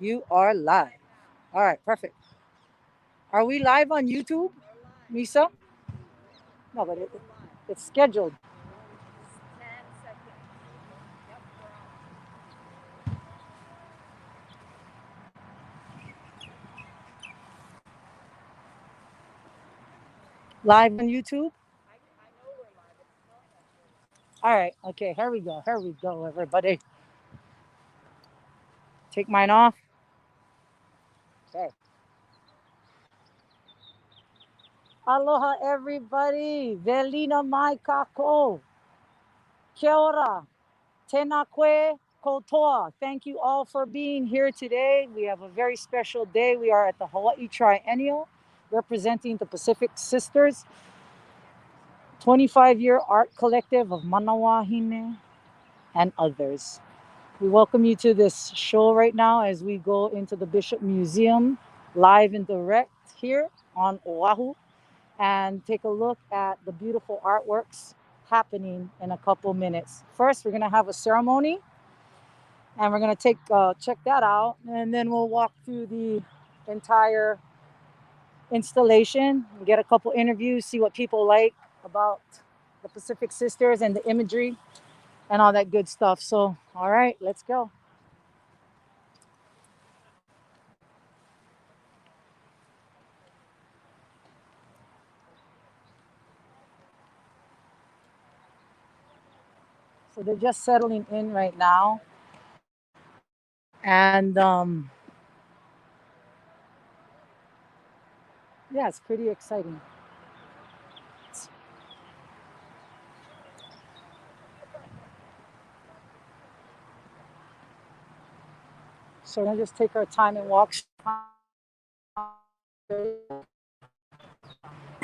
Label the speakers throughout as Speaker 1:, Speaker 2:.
Speaker 1: You are live. All right, perfect. Are we live on YouTube, Misa? No, but it's scheduled. Live on YouTube? All right, okay, here we go. Here we go, everybody. Take mine off. Okay. Aloha, everybody. Velina mai kako. Kia ora. Tenakwe kotoa. Thank you all for being here today. We have a very special day. We are at the Hawaii Triennial representing the Pacific Sisters, 25-year art collective of Manawahine and others. We welcome you to this show right now as we go into the Bishop Museum live and direct here on Oahu and take a look at the beautiful artworks happening in a couple minutes. First, we're going to have a ceremony and we're going to take check that out, and then we'll walk through the entire installation and get a couple interviews, see what people like about the Pacific Sisters and the imagery and all that good stuff. So, all right, let's go. So they're just settling in right now, and yeah, it's pretty exciting. So we're gonna just take our time and walk.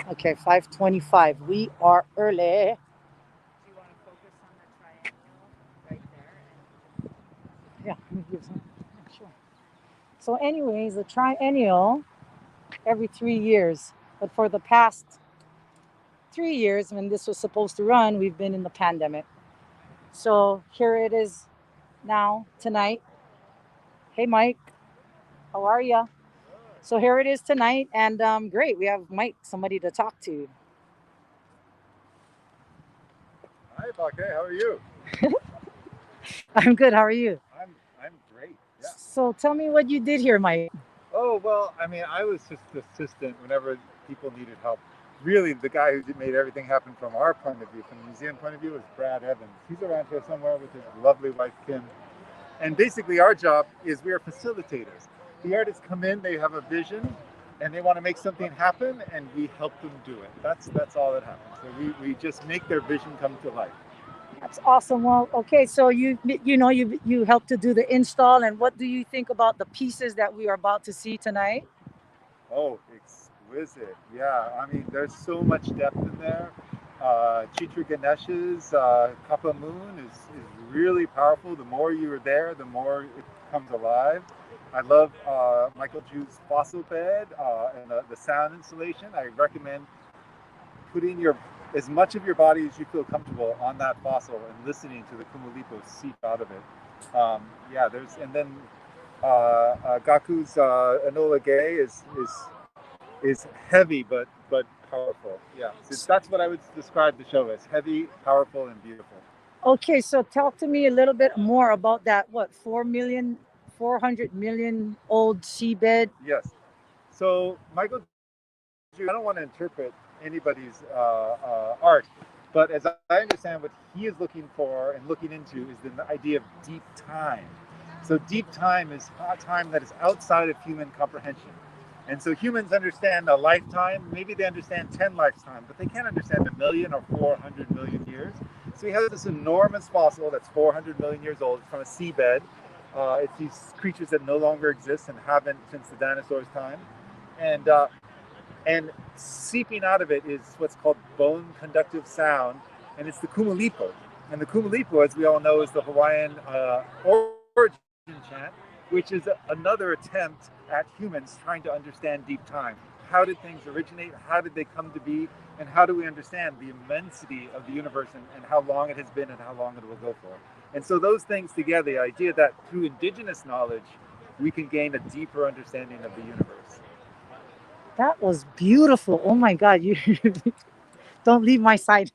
Speaker 1: Okay, 5:25. We are early. Yeah, sure. So, anyways, the triennial every 3 years, but for the past 3 years, when this was supposed to run, we've been in the pandemic. So here it is now tonight. Hey, Mike, how are ya? So here it is tonight, and great, we have Mike, somebody to talk to.
Speaker 2: Hi, Pake. How are you?
Speaker 1: I'm good. How are you?
Speaker 2: I'm great. Yeah.
Speaker 1: So tell me what you did here, Mike.
Speaker 2: Oh well, I mean, I was just the assistant whenever people needed help. Really, the guy who made everything happen from our point of view, from the museum point of view, was Brad Evans. He's around here somewhere with his lovely wife Kim. And basically, our job is we are facilitators. The artists come in, they have a vision, and they want to make something happen, and we help them do it. That's all that happens. So we just make their vision come to life.
Speaker 1: That's awesome. Well, okay, so you helped to do the install, and what do you think about the pieces that we are about to see tonight?
Speaker 2: Oh, exquisite. Yeah, I mean, there's so much depth in there. Chitra Ganesh's Kappa Moon is really powerful. The more you are there, the more it comes alive. I love Michael Jew's fossil bed and the sound installation. I recommend putting your as much of your body as you feel comfortable on that fossil and listening to the Kumulipo seep out of it. Yeah, there's and then Gaku's Enola Gay is heavy but powerful. Yeah, so that's what I would describe the show as: heavy, powerful, and beautiful.
Speaker 1: Okay, so talk to me a little bit more about that. What 4 million, 400 million old seabed?
Speaker 2: Yes. So Michael Jew, I don't want to interpret anybody's art, but as I understand, what he is looking for and looking into is the idea of deep time. So deep time is a time that is outside of human comprehension. And so humans understand a lifetime, maybe they understand 10 lifetimes, but they can't understand a million or 400 million years. So he has this enormous fossil that's 400 million years old. It's from a seabed. It's these creatures that no longer exist and haven't since the dinosaurs' time. And and seeping out of it is what's called bone conductive sound, and it's the kumulipo. And the kumulipo, as we all know, is the Hawaiian origin chant, which is another attempt at humans trying to understand deep time. How did things originate? How did they come to be? And how do we understand the immensity of the universe and how long it has been and how long it will go for? And so those things together, the idea that through indigenous knowledge, we can gain a deeper understanding of the universe.
Speaker 1: That was beautiful. Oh my God, you don't leave my side.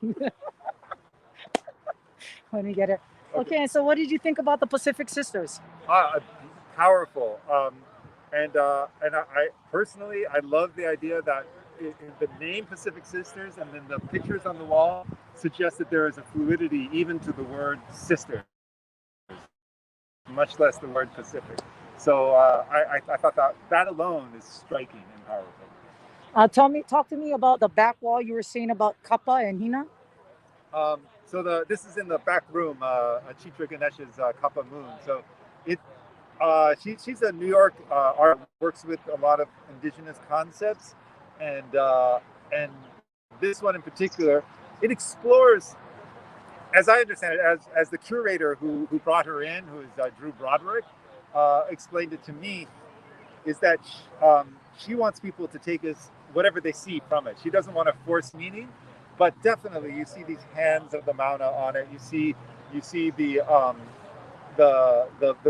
Speaker 1: Let me get it.
Speaker 2: Okay.
Speaker 1: Okay, and so what did you think about the Pacific Sisters?
Speaker 2: Uh, Powerful. And I personally, I love the idea that the name Pacific Sisters and then the pictures on the wall suggest that there is a fluidity even to the word sisters, much less the word Pacific. So I thought that alone is striking and powerful.
Speaker 1: Talk to me about the back wall you were saying about Kappa and Hina.
Speaker 2: So this is in the back room, Chitra Ganesh's Kappa Moon. So it she's a New York artist, works with a lot of indigenous concepts, and this one in particular, it explores, as I understand it, as the curator who brought her in, who is Drew Broderick, explained it to me, is that she wants people to take as whatever they see from it. She doesn't want to force meaning, but definitely you see these hands of the Mauna on it. You see the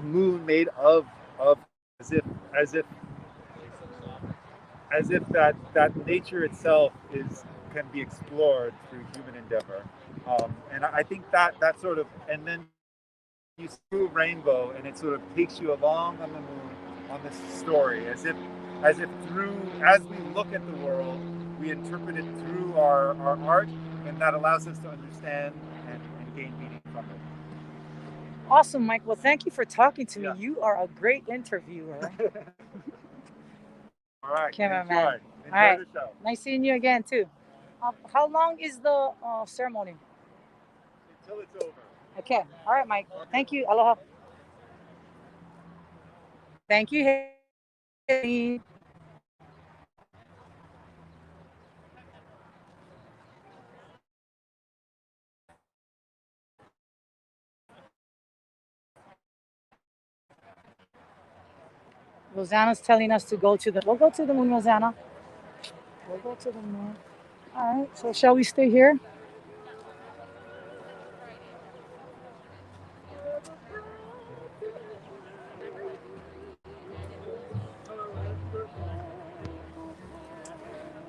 Speaker 2: moon made of as if as if as if that nature itself is can be explored through human endeavor. And I think that sort of, and then you see through rainbow, and it sort of takes you along on the moon on this story, as if through, as we look at the world, we interpret it through our art, and that allows us to understand and gain meaning from it.
Speaker 1: Awesome, Mike. Well, thank you for talking to me.
Speaker 2: Yeah.
Speaker 1: You are a great interviewer.
Speaker 2: All right.
Speaker 1: Cameraman.
Speaker 2: Enjoy.
Speaker 1: All
Speaker 2: Enjoy
Speaker 1: right.
Speaker 2: the show.
Speaker 1: Nice seeing you again, too. How long is the ceremony?
Speaker 2: Until it's over.
Speaker 1: Okay. All right, Mike.
Speaker 2: Okay.
Speaker 1: Thank you. Aloha. Thank you, Haley. Rosanna's telling us to go to the. We'll go to the moon, Rosanna. We'll go to the moon. All right. So shall we stay here?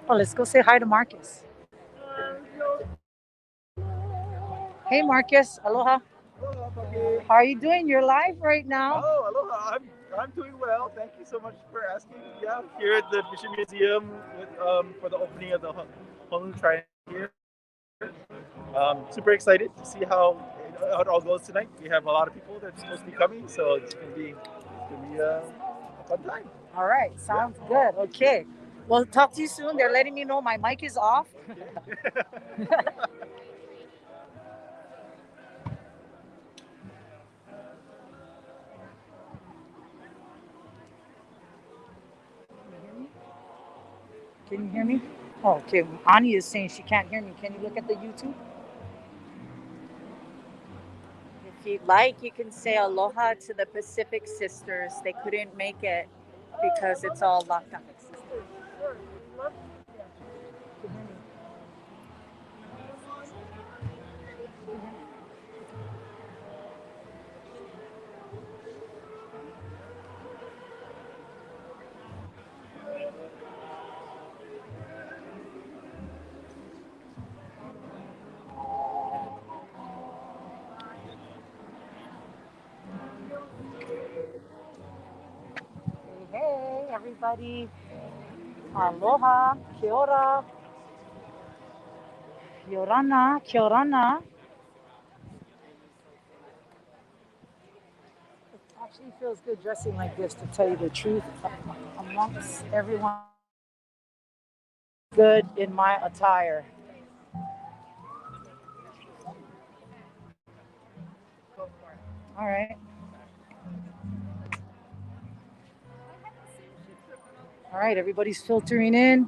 Speaker 1: Oh, let's go say hi to Marcus. Hey, Marcus. Aloha.
Speaker 3: Aloha, Paki.
Speaker 1: How are you doing? You're live right now.
Speaker 3: Oh, aloha. I'm doing well. Thank you so much for asking. Yeah, here at the Mission Museum with, for the opening of the Honolulu Triennial here. Super excited to see how it all goes tonight. We have a lot of people that's supposed to be coming, so it's gonna be a fun time.
Speaker 1: All right. Sounds good. Okay. Well, talk to you soon. They're letting me know my mic is off. Can you hear me? Oh, okay. Ani is saying she can't hear me. Can you look at the YouTube?
Speaker 4: If you'd like, you can say aloha to the Pacific Sisters. They couldn't make it because it's all locked up.
Speaker 1: Hey, hey, everybody. Aloha. Kia ora. Kia orana. Kia orana. It actually feels good dressing like this, to tell you the truth. Amongst everyone, good in my attire. All right. All right, everybody's filtering in.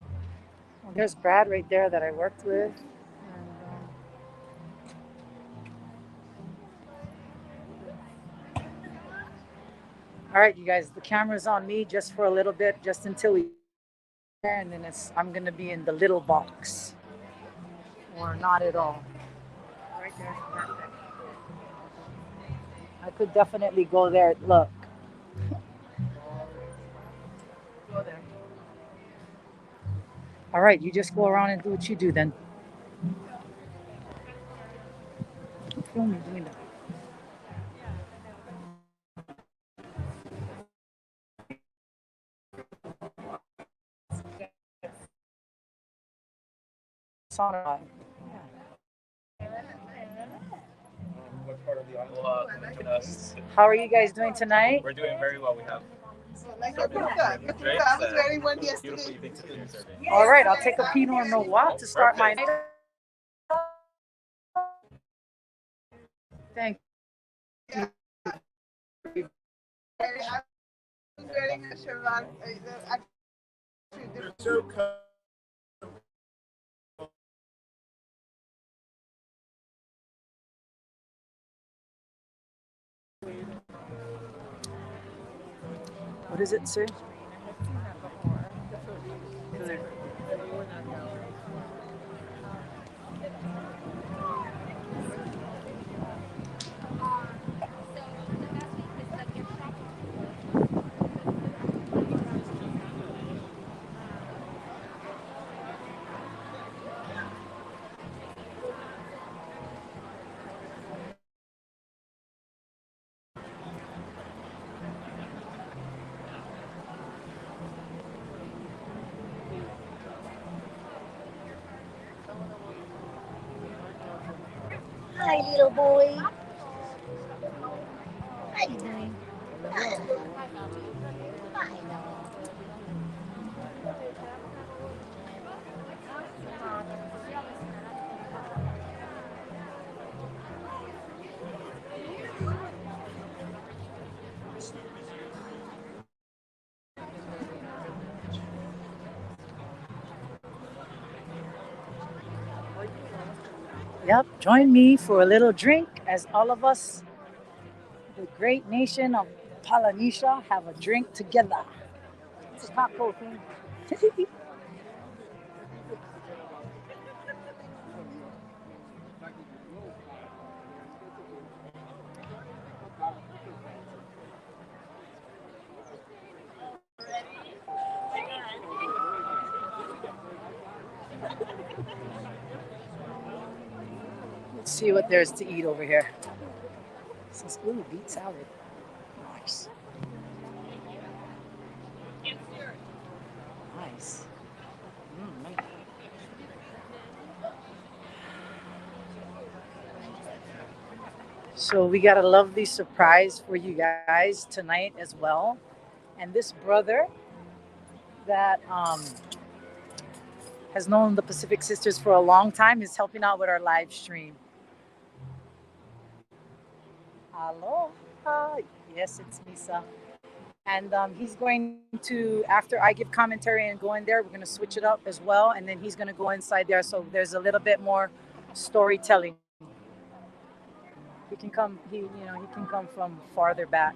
Speaker 1: Well, there's Brad right there that I worked with. And, all right, you guys, the camera's on me just for a little bit, just until we there, and then I'm gonna be in the little box, or not at all.
Speaker 4: Right there's perfect.
Speaker 1: I could definitely go there. Look, All right, you just go around and do what you do then. Film me doing that. Sauna.
Speaker 3: What part of the island? Aloha, us.
Speaker 1: How are you guys doing tonight?
Speaker 3: We're doing very well. We have beautiful evening today you're serving.
Speaker 1: All right, I'll take a Pinot Noir to start my night. Thank What is it, sir?
Speaker 5: Hi, little boy. How you doing?
Speaker 1: Yep, join me for a little drink as all of us, the great nation of Polynesia, have a drink together. It's a taco thing. Let's see what there's to eat over here. This is, ooh, beet salad. Nice. Nice. Nice. So we got a lovely surprise for you guys tonight as well. And this brother that has known the Pacific Sisters for a long time is helping out with our live stream. Aloha. Yes, it's Misa. And he's going to, after I give commentary and go in there, we're going to switch it up as well. And then he's going to go inside there. So there's a little bit more storytelling. He can come, he can come from farther back.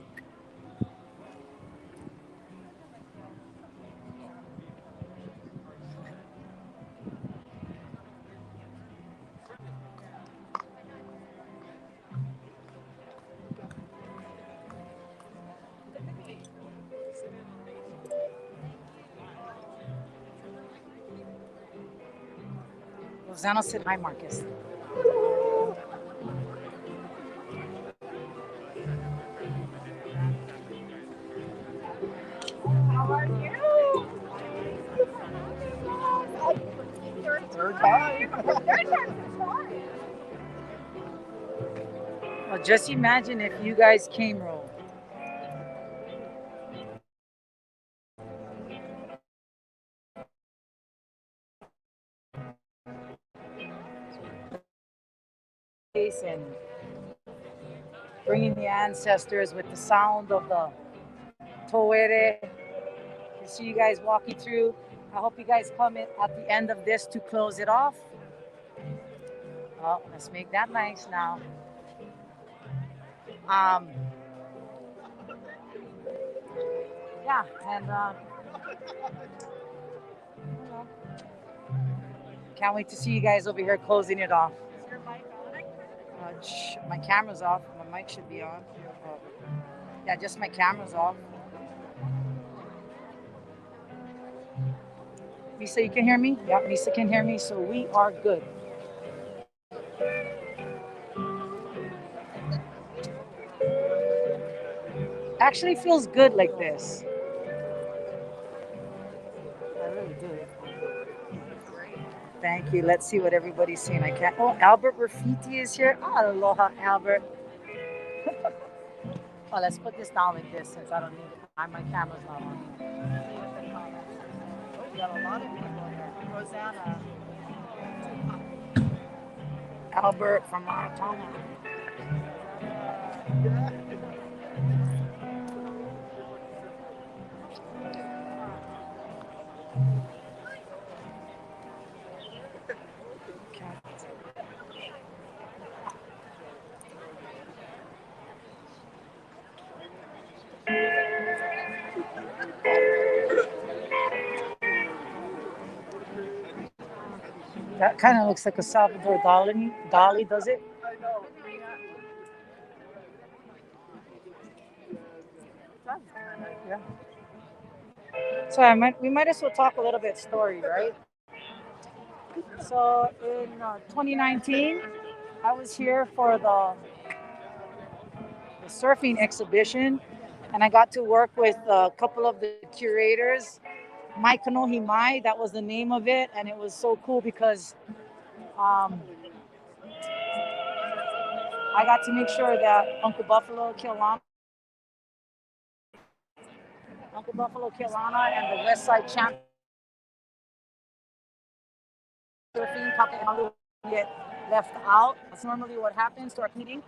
Speaker 1: Lozano said, hi, Marcus.
Speaker 5: How are you?
Speaker 3: Third time.
Speaker 1: Well, just imagine if you guys came roll. And bringing the ancestors with the sound of the toere. You see you guys walking through. I hope you guys come in at the end of this to close it off. Oh, let's make that nice now. Um, yeah, and can't wait to see you guys over here closing it off. My camera's off. My mic should be on. Yeah, just my camera's off. Misa, you can hear me? Yeah, Misa can hear me, so we are good. Actually feels good like this. I really do. Thank you. Let's see what everybody's seeing. I can't. Oh, Albert Rafiti is here. Oh, aloha, Albert. Oh, let's put this down like this since I don't need it. My camera's not on. Oh, we got a lot of people here. Rosanna, Albert from Tonga. That kind of looks like a Salvador Dali. Dali does it? Yeah. So we might as well talk a little bit story, right? So in 2019, I was here for the surfing exhibition, and I got to work with a couple of the curators. Mai Kanohi Mai, that was the name of it, and it was so cool because um, I got to make sure that Uncle Buffalo Kilana, and the West Side Champ surfing Kaka'alu get left out. That's normally what happens to our community.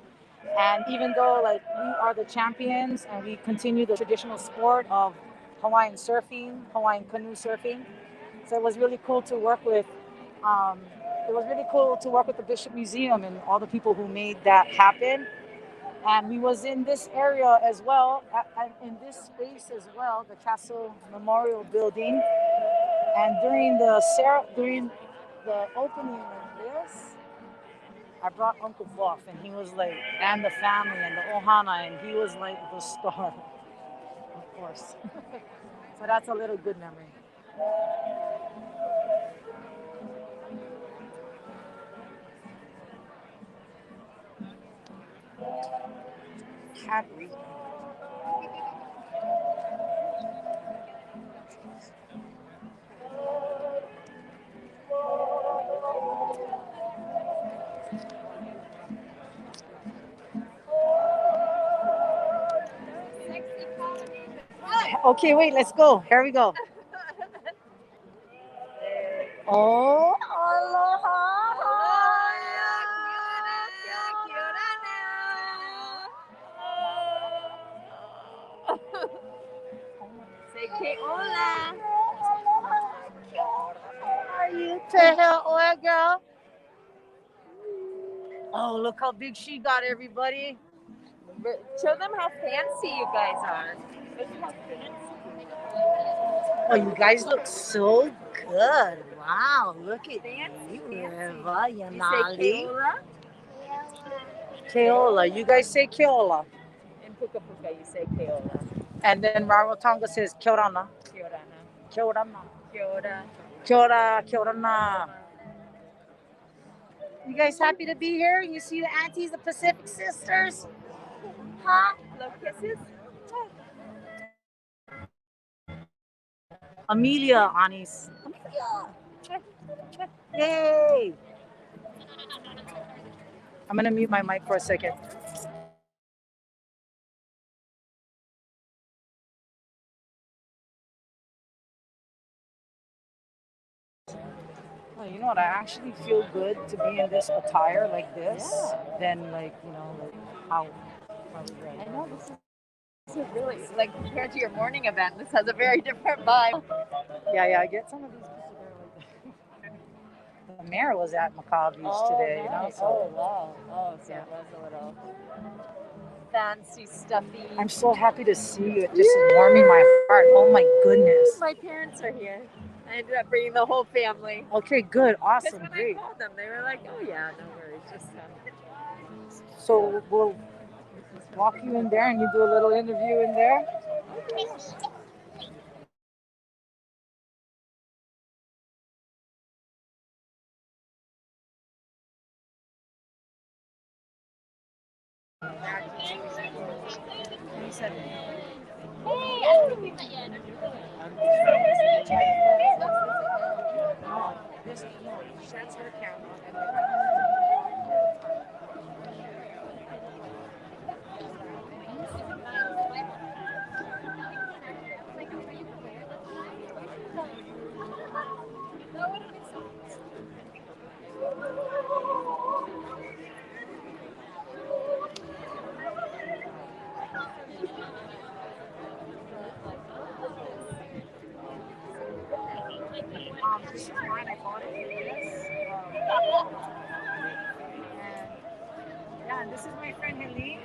Speaker 1: And even though like we are the champions and we continue the traditional sport of Hawaiian surfing, Hawaiian canoe surfing, so it was really cool to work with. Um, it was really cool to work with the Bishop Museum and all the people who made that happen. And we was in this area as well, in this space as well, the Castle Memorial Building. And during the opening of this, I brought Uncle Buff, and he was like, and the family and the Ohana, and he was like the star, of course. So that's a little good memory. Cat read. Okay, wait, let's go. Here we go. Oh, aloha.
Speaker 5: Say que hola.
Speaker 1: How are you? Tehel oil girl. Oh, look how big she got, everybody.
Speaker 5: Show them how fancy you guys are. Look how fancy.
Speaker 1: Oh, you guys look so good. Wow, look at
Speaker 5: Fancy,
Speaker 1: you,
Speaker 5: fancy.
Speaker 1: Eva,
Speaker 5: You say
Speaker 1: Yanali.
Speaker 5: keola?
Speaker 1: Keola. You guys say Keola.
Speaker 5: In Puka Puka, you say keola.
Speaker 1: And then Rarotonga says Kiorana.
Speaker 5: Kiorana.
Speaker 1: Kiorana.
Speaker 5: Kiora.
Speaker 1: Kiora, Kiorana. You guys happy to be here? You see the aunties, the Pacific sisters? Huh?
Speaker 5: Love kisses?
Speaker 1: Amelia, Anis. Amelia. Yay. I'm going to mute my mic for a second. Well, you know what? I actually feel good to be in this attire like this than like, like how
Speaker 5: I know this is really, like, compared to your morning event, this has a very different vibe.
Speaker 1: Yeah, I get some of these people there like the mayor was at Maccabees today,
Speaker 5: Nice.
Speaker 1: so
Speaker 5: Oh, wow. Oh, so it was a little fancy, stuffy.
Speaker 1: I'm so happy to see you. It just is warming my heart. Oh my goodness.
Speaker 5: My parents are here. I ended up bringing the whole family.
Speaker 1: Okay, good,
Speaker 5: Because
Speaker 1: awesome,
Speaker 5: when
Speaker 1: great.
Speaker 5: I called them, they were like, oh yeah, no worries, just
Speaker 1: So we'll walk you in there and you do a little interview in there. He said, no, this, no, that's her camera. And this is mine. I bought it for this. And yeah, and this is my friend Helene.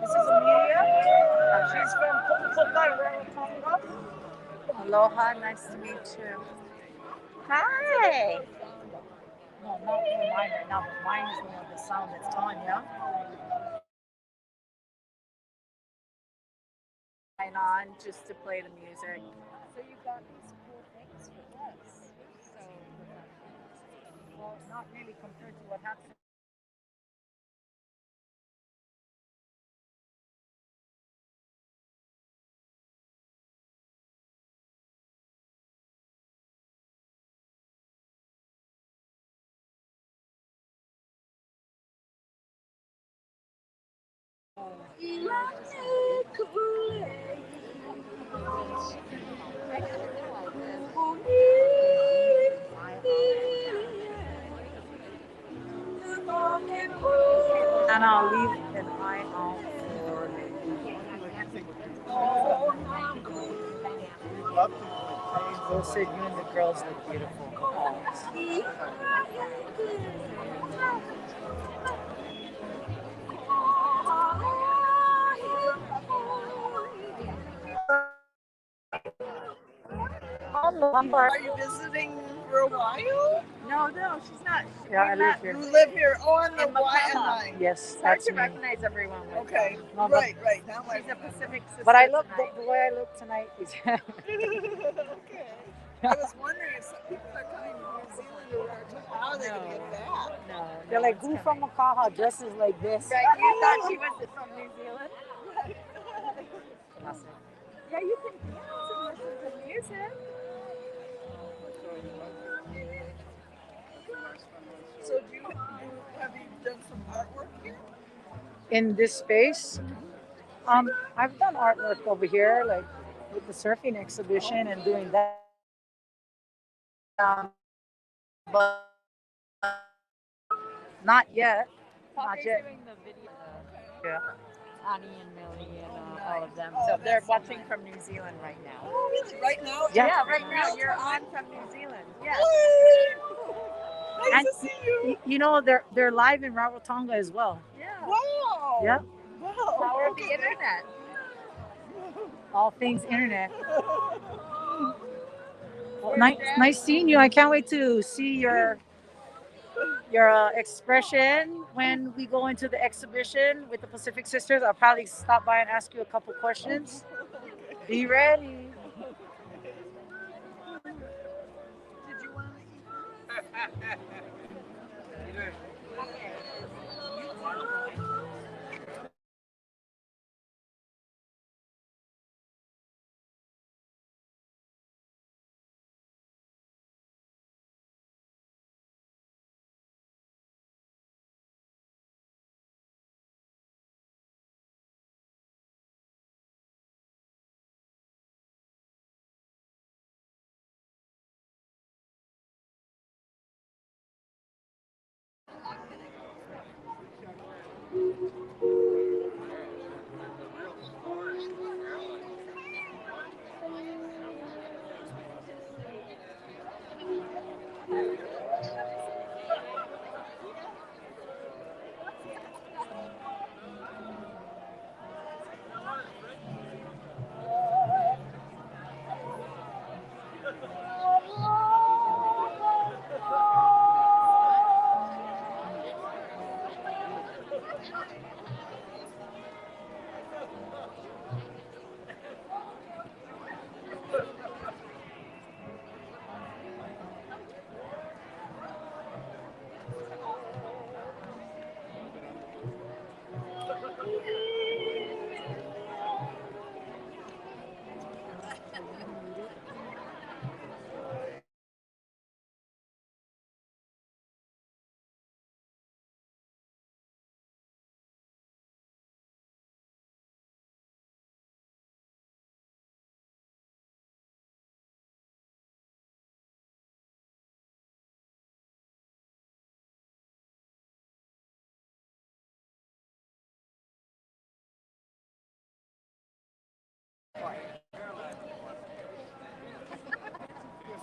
Speaker 1: This is Amelia. She's from Pupupuka, Rarotonga.
Speaker 4: Aloha, nice to meet you. Hi.
Speaker 1: No, not for mine right now, but mine is the one, the sound that's on, yeah?
Speaker 4: Sign on just to play the music.
Speaker 5: So you got these cool things for us. So
Speaker 1: Well, not really compared to what happened. And I'll leave an eye out for
Speaker 3: Love to
Speaker 1: Those said you and the girls look beautiful.
Speaker 6: Are you visiting for a while?
Speaker 4: No, she's not.
Speaker 1: Yeah, I
Speaker 4: We
Speaker 1: live
Speaker 4: met
Speaker 1: here.
Speaker 6: You live here on the
Speaker 4: in
Speaker 6: Hawaiian
Speaker 4: Macau.
Speaker 6: line.
Speaker 1: Yes,
Speaker 4: It's hard
Speaker 1: that's
Speaker 4: to
Speaker 1: me.
Speaker 4: recognize everyone with
Speaker 6: Okay,
Speaker 1: No,
Speaker 6: right. Now I
Speaker 4: She's a
Speaker 6: remember.
Speaker 4: Pacific sister.
Speaker 1: But I look
Speaker 4: tonight.
Speaker 1: the way I look tonight is
Speaker 6: Okay. I was wondering if some people are coming to New Zealand or how are they going to get back?
Speaker 4: No,
Speaker 1: they're
Speaker 4: no
Speaker 1: like,
Speaker 4: one's
Speaker 1: who from
Speaker 4: coming.
Speaker 1: Makaha dresses like this?
Speaker 4: Right, you thought she was from New Zealand?
Speaker 1: Classic.
Speaker 4: Yeah, you can dance and listen to music.
Speaker 6: So have you done some artwork here?
Speaker 1: In this space, I've done artwork over here, like with the surfing exhibition and doing that. But not yet. Not
Speaker 4: Parker's
Speaker 1: yet.
Speaker 4: doing the video.
Speaker 1: Yeah.
Speaker 4: Annie and Millie and all of them.
Speaker 6: Oh,
Speaker 4: So they're
Speaker 6: that's
Speaker 4: watching
Speaker 6: nice.
Speaker 4: from New Zealand right now.
Speaker 6: Oh, really? Right now?
Speaker 1: Yeah.
Speaker 4: Yeah, right now you're on from New Zealand. Yeah.
Speaker 6: Nice
Speaker 1: And
Speaker 6: to see you.
Speaker 1: you know they're live in Rarotonga as well.
Speaker 4: Yeah.
Speaker 6: Wow.
Speaker 1: Yeah.
Speaker 6: Wow.
Speaker 4: Power of the
Speaker 6: Okay.
Speaker 4: internet.
Speaker 1: All things internet. Well,
Speaker 4: We're
Speaker 1: nice seeing you. I can't wait to see your expression when we go into the exhibition with the Pacific Sisters. I'll probably stop by and ask you a couple questions. Be ready.
Speaker 6: Did you want to eat?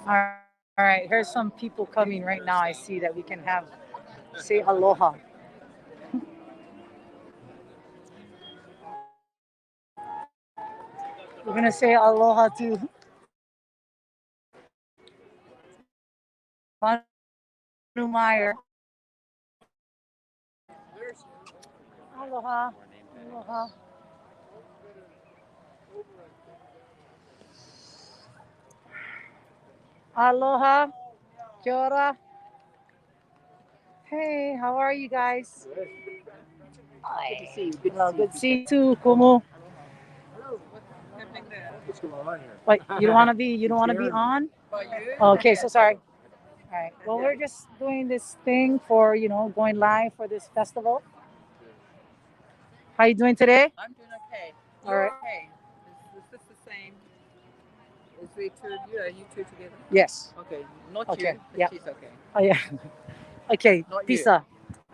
Speaker 1: All right, here's some people coming right now. I see that we can have say aloha. We're gonna say aloha to Manu Meyer. Aloha. Aloha. Aloha. Kia ora. Hey, how are you guys? Good to see you. Good to see you too, Kumu.
Speaker 2: What's going on here?
Speaker 1: Wait, you don't wanna be on? Okay, so sorry. All right. Well, we're just doing this thing for, going live for this festival. How you doing today?
Speaker 6: I'm doing okay.
Speaker 1: All right.
Speaker 6: Okay. Is this the same? Is we two, you two together?
Speaker 1: Yes.
Speaker 6: Okay. Not
Speaker 1: Okay.
Speaker 6: you, but
Speaker 1: Yeah.
Speaker 6: she's okay.
Speaker 1: Oh yeah. Okay.
Speaker 6: Not you.
Speaker 1: Pizza.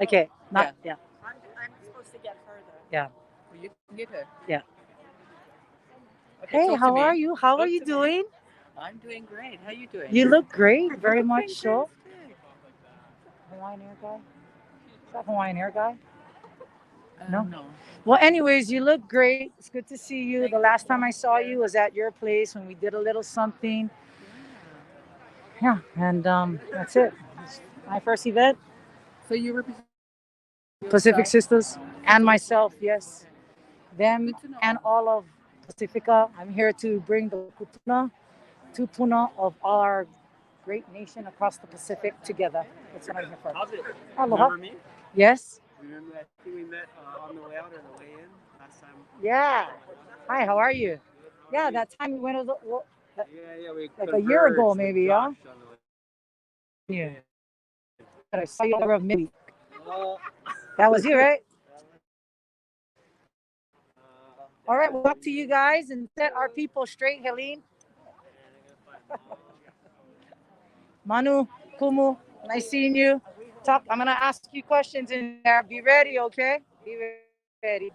Speaker 1: Okay. Not yeah.
Speaker 4: I'm supposed to get further.
Speaker 1: Yeah.
Speaker 6: Well, you can get her.
Speaker 1: Yeah.
Speaker 6: Okay,
Speaker 1: Hey,
Speaker 6: talk to
Speaker 1: how
Speaker 6: me.
Speaker 1: are you? How are
Speaker 6: Talk
Speaker 1: you
Speaker 6: to me.
Speaker 1: doing?
Speaker 6: I'm doing great. How you doing?
Speaker 1: You look great, very much so.
Speaker 6: Fantastic.
Speaker 1: Hawaiian hair guy? Is that Hawaiian hair guy? No?
Speaker 6: No.
Speaker 1: Well, anyways, you look great. It's good to see you.
Speaker 6: Thank
Speaker 1: The last time I saw you was at your place when we did a little something. Yeah, and that's it. It's my first event,
Speaker 6: So you represent
Speaker 1: Pacific
Speaker 6: yourself?
Speaker 1: Sisters, and myself, yes. Them
Speaker 6: Good to know.
Speaker 1: and all of Pacifica. I'm here to bring the kutuna, tupuna of our great nation across the Pacific together. That's what I'm here for.
Speaker 7: How's it?
Speaker 1: Aloha.
Speaker 7: Remember me?
Speaker 1: Yes?
Speaker 7: Remember that thing we met on the way out or the way in last time?
Speaker 1: Yeah. Hi, how are you? Yeah, that time we went
Speaker 7: Yeah, we
Speaker 1: like a year ago,
Speaker 7: converged with
Speaker 1: maybe, yeah?
Speaker 7: Josh on the way.
Speaker 1: Yeah. I saw you over a minute.
Speaker 7: Oh,
Speaker 1: That was you, right? All right, we'll talk to you guys and set our people straight, Helene. Manu, Kumu, nice seeing you. Talk. I'm gonna ask you questions in there. Be ready, okay? Be ready.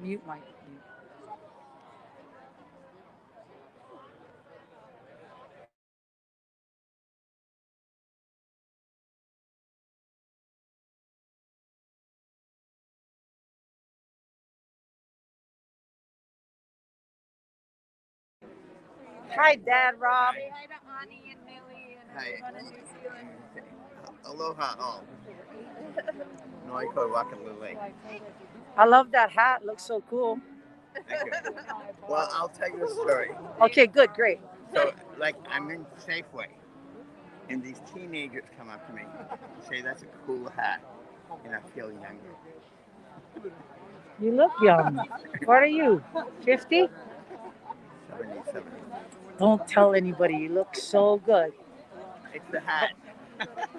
Speaker 1: Mute my. Hi, Dad, Rob.
Speaker 6: Say hi to Ani and Millie and
Speaker 8: Hi.
Speaker 6: everyone in New Zealand.
Speaker 8: Aloha. Oh. No, I call Wakalule.
Speaker 1: I love that hat. Looks so cool.
Speaker 8: Thank you. Well, I'll tell you a story.
Speaker 1: Okay, good, great.
Speaker 8: So, like, I'm in Safeway, and these teenagers come up to me and say, "That's a cool hat," and I feel younger.
Speaker 1: You look young. What are you? 50?
Speaker 8: 77.
Speaker 1: Don't tell anybody. You look so good.
Speaker 8: It's the hat.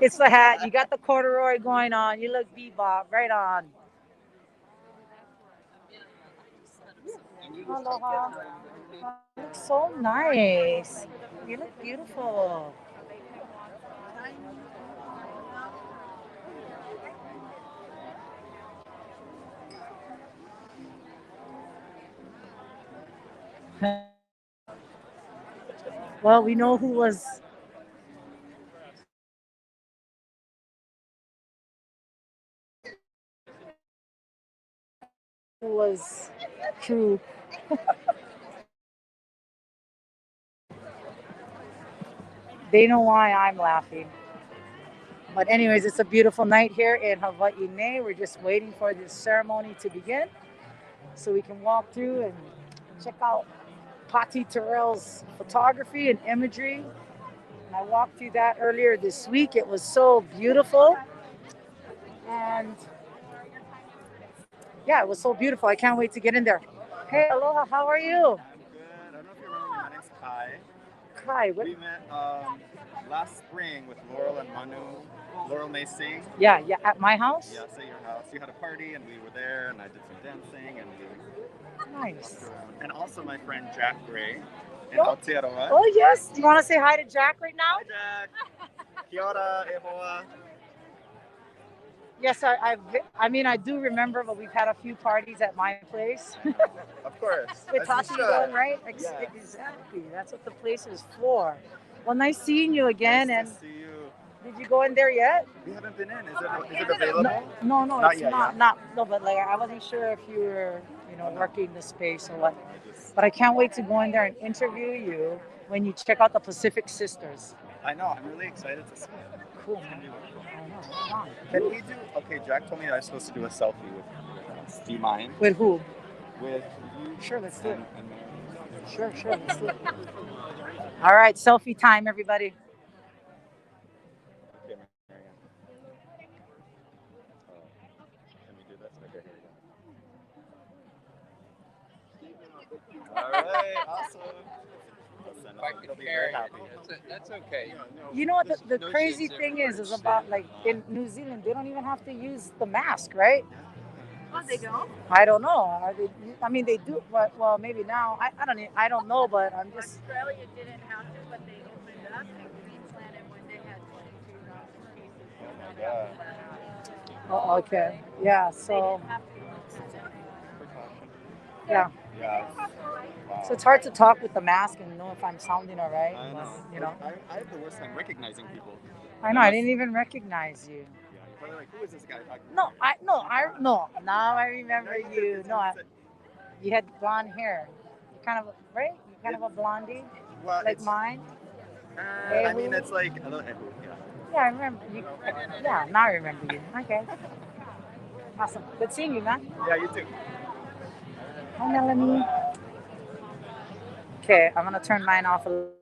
Speaker 1: It's the hat. You got the corduroy going on. You look bebop. Right on. Aloha. You look so nice. You look beautiful. Well, we know who was true. They know why I'm laughing. But anyways, it's a beautiful night here in Hawai'i. We're just waiting for this ceremony to begin so we can walk through and check out Pati Terrell's photography and imagery. And I walked through that earlier this week. It was so beautiful. And yeah, it was so beautiful. I can't wait to get in there. Hey, aloha, how are you?
Speaker 3: I'm good. I don't know if you remember me. My name's Kai.
Speaker 1: Kai, what?
Speaker 3: We met last spring with Laurel and Manu. Laurel may sing.
Speaker 1: Yeah, yeah, at my house?
Speaker 3: Yes, at your house. You had a party and we were there and I did some dancing and we
Speaker 1: Nice.
Speaker 3: walked around. And also my friend Jack Gray in
Speaker 1: Oh.
Speaker 3: Aotearoa.
Speaker 1: Oh, yes. Do you want to say hi to Jack right now?
Speaker 3: Hi Jack. Kia ora, e hoa.
Speaker 1: Yes, I mean, I do remember, but we've had a few parties at my place.
Speaker 3: Of course,
Speaker 1: With
Speaker 3: as you
Speaker 1: Tati going,
Speaker 3: should.
Speaker 1: right?
Speaker 3: Yes.
Speaker 1: Exactly. That's what the place is for. Well, nice seeing you again.
Speaker 3: Nice
Speaker 1: And
Speaker 3: to see you.
Speaker 1: did you go in there yet?
Speaker 3: We haven't been in. Is it
Speaker 1: No,
Speaker 3: available?
Speaker 1: no,
Speaker 3: Not
Speaker 1: it's
Speaker 3: yet. Yeah.
Speaker 1: not. No, but like I wasn't sure if you were,
Speaker 3: Oh no.
Speaker 1: working the space or what.
Speaker 3: I just.
Speaker 1: But I can't wait to go in there and interview you when you check out the Pacific Sisters.
Speaker 3: I know. I'm really excited to see it.
Speaker 1: Cool,
Speaker 3: It's gonna
Speaker 1: man.
Speaker 3: be really cool.
Speaker 1: I know. Come on.
Speaker 3: Can we do? Okay, Jack told me that I'm supposed to do a selfie with us. Do you mind?
Speaker 1: With who?
Speaker 3: With you
Speaker 1: Sure, let's do it.
Speaker 3: and Mary.
Speaker 1: Sure, let's do it. All right, selfie time, everybody.
Speaker 3: Okay, Marianne. Can we do this? Okay, here we go. All right, awesome. Listen, he'll be very happy.
Speaker 7: That's okay.
Speaker 1: You know what the
Speaker 7: No
Speaker 1: crazy
Speaker 7: shades
Speaker 1: thing
Speaker 7: everywhere.
Speaker 1: is about like in New Zealand they don't even have to use the mask, right?
Speaker 5: Oh, they don't?
Speaker 1: I don't know. Are they? I mean, they do, but well, maybe now. I don't know, but I'm just.
Speaker 5: Australia didn't have to, but they opened up in Queensland, and when they had 22,000 cases,
Speaker 3: Oh
Speaker 5: they
Speaker 3: my
Speaker 5: got
Speaker 3: god.
Speaker 5: out of that.
Speaker 1: Oh, okay. Yeah.
Speaker 5: They
Speaker 1: So
Speaker 5: didn't have to.
Speaker 3: Precaution.
Speaker 1: yeah.
Speaker 3: Yes.
Speaker 1: So
Speaker 3: Wow.
Speaker 1: it's hard to talk with the mask and know if I'm sounding all right.
Speaker 3: I
Speaker 1: But
Speaker 3: know.
Speaker 1: you know,
Speaker 3: I have the worst time recognizing people.
Speaker 1: I know I didn't even recognize you.
Speaker 3: Yeah, you're probably like, who is this guy talking to?
Speaker 1: No. Now I remember
Speaker 3: Now you do,
Speaker 1: you.
Speaker 3: 'cause
Speaker 1: No,
Speaker 3: you
Speaker 1: you had blonde hair. You kind of right. You kind of a blondie,
Speaker 3: well,
Speaker 1: like mine.
Speaker 3: I mean, it's like a little echo. Yeah.
Speaker 1: Yeah, I remember you. Yeah, now I remember you. Okay, awesome. Good seeing you, man.
Speaker 3: Yeah, you too.
Speaker 1: Hi, Melanie. Okay, I'm gonna turn mine off a little.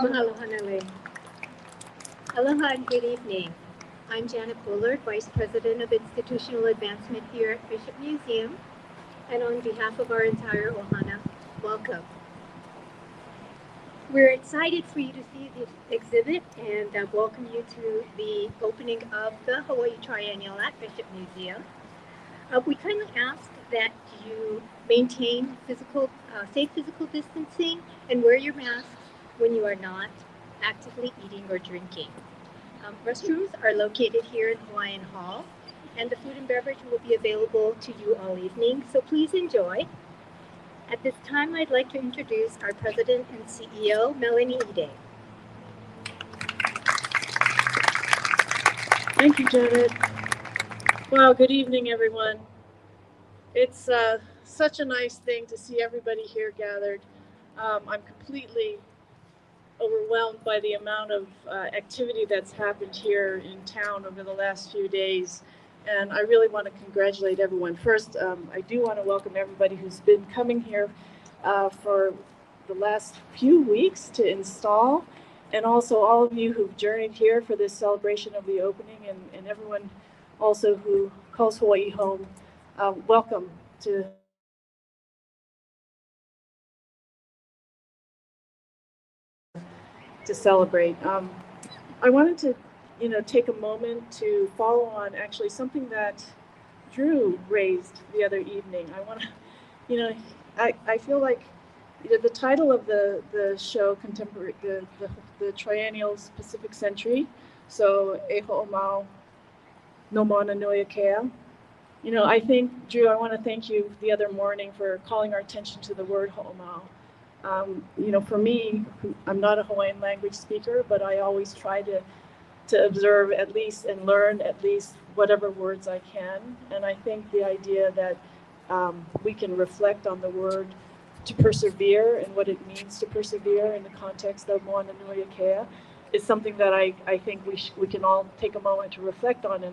Speaker 9: Mahalo hanale. Aloha and good evening. I'm Janet Bullard, Vice President of Institutional Advancement here at Bishop Museum. And on behalf of our entire Ohana, welcome. We're excited for you to see this exhibit and welcome you to the opening of the Hawaii Triennial at Bishop Museum. We kindly ask that you maintain safe physical distancing and wear your masks when you are not actively eating or drinking. Restrooms are located here in Hawaiian Hall, and the food and beverage will be available to you all evening, so please enjoy. At this time, I'd like to introduce our President and CEO, Melanie Ide.
Speaker 10: Thank you, Janet. Wow, good evening, everyone. It's such a nice thing to see everybody here gathered. I'm completely overwhelmed by the amount of activity that's happened here in town over the last few days. And I really want to congratulate everyone. First, I do want to welcome everybody who's been coming here for the last few weeks to install, and also all of you who've journeyed here for this celebration of the opening, and everyone also who calls Hawaii home. Welcome to celebrate. I wanted to, take a moment to follow on actually something that Drew raised the other evening. I want to, I feel like the title of the show, contemporary, the Triennial's Pacific Century, so E Ho'omau no Mauna Noia Kea. I think, Drew, I want to thank you the other morning for calling our attention to the word Ho'omau. For me, I'm not a Hawaiian language speaker, but I always try to observe at least and learn at least whatever words I can. And I think the idea that we can reflect on the word to persevere and what it means to persevere in the context of Moana Nui Akea is something that I think we can all take a moment to reflect on.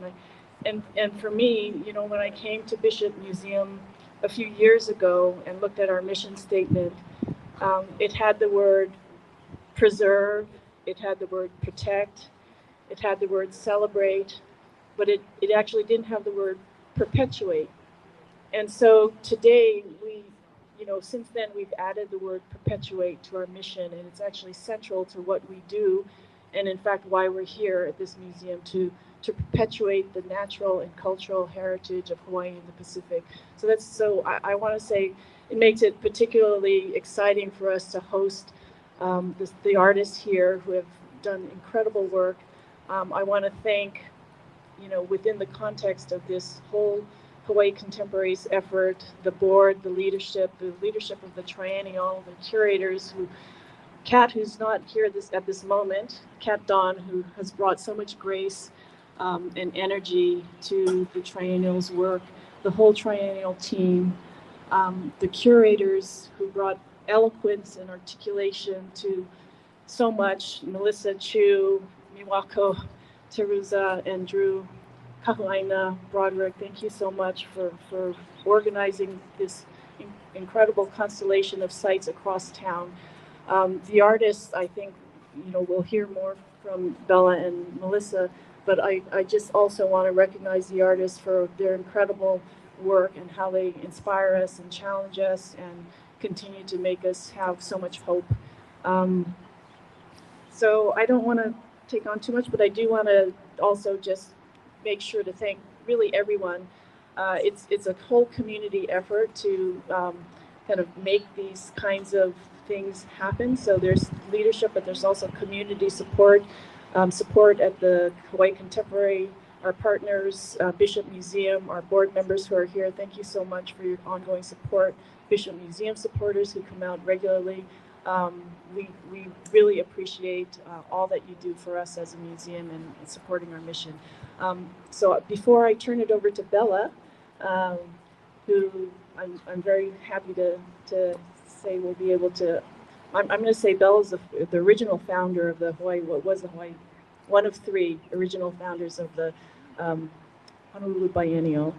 Speaker 10: And for me, when I came to Bishop Museum a few years ago and looked at our mission statement, it had the word preserve, it had the word protect, it had the word celebrate, but it actually didn't have the word perpetuate. And so today since then we've added the word perpetuate to our mission, and it's actually central to what we do, and in fact why we're here at this museum to perpetuate the natural and cultural heritage of Hawaii and the Pacific. So I want to say it makes it particularly exciting for us to host the artists here who have done incredible work. I want to thank, within the context of this whole Hawaii Contemporaries effort, the board, the leadership of the Triennial, the curators, Kat, who's not here at this moment, Kat Dawn, who has brought so much grace and energy to the Triennial's work, the whole Triennial team, the curators who brought eloquence and articulation to so much, Melissa Chu, Miwako, Teruza, and Drew, Kahuaina, Broderick, thank you so much for organizing this incredible constellation of sites across town. The artists, I think, we'll hear more from Bella and Melissa, but I just also want to recognize the artists for their incredible work and how they inspire us and challenge us and continue to make us have so much hope. So I don't want to take on too much, but I do want to also just make sure to thank really everyone. It's a whole community effort to kind of make these kinds of things happen. So there's leadership, but there's also community support, support at the Hawaii Contemporary, our partners, Bishop Museum, our board members who are here. Thank you so much for your ongoing support. Bishop Museum supporters who come out regularly. We really appreciate all that you do for us as a museum and supporting our mission. So before I turn it over to Bella, who I'm very happy to say will be able to, I'm going to say Bella's the original founder of the Hawaii, what was the Hawaii, one of three original founders of the Honolulu Biennial.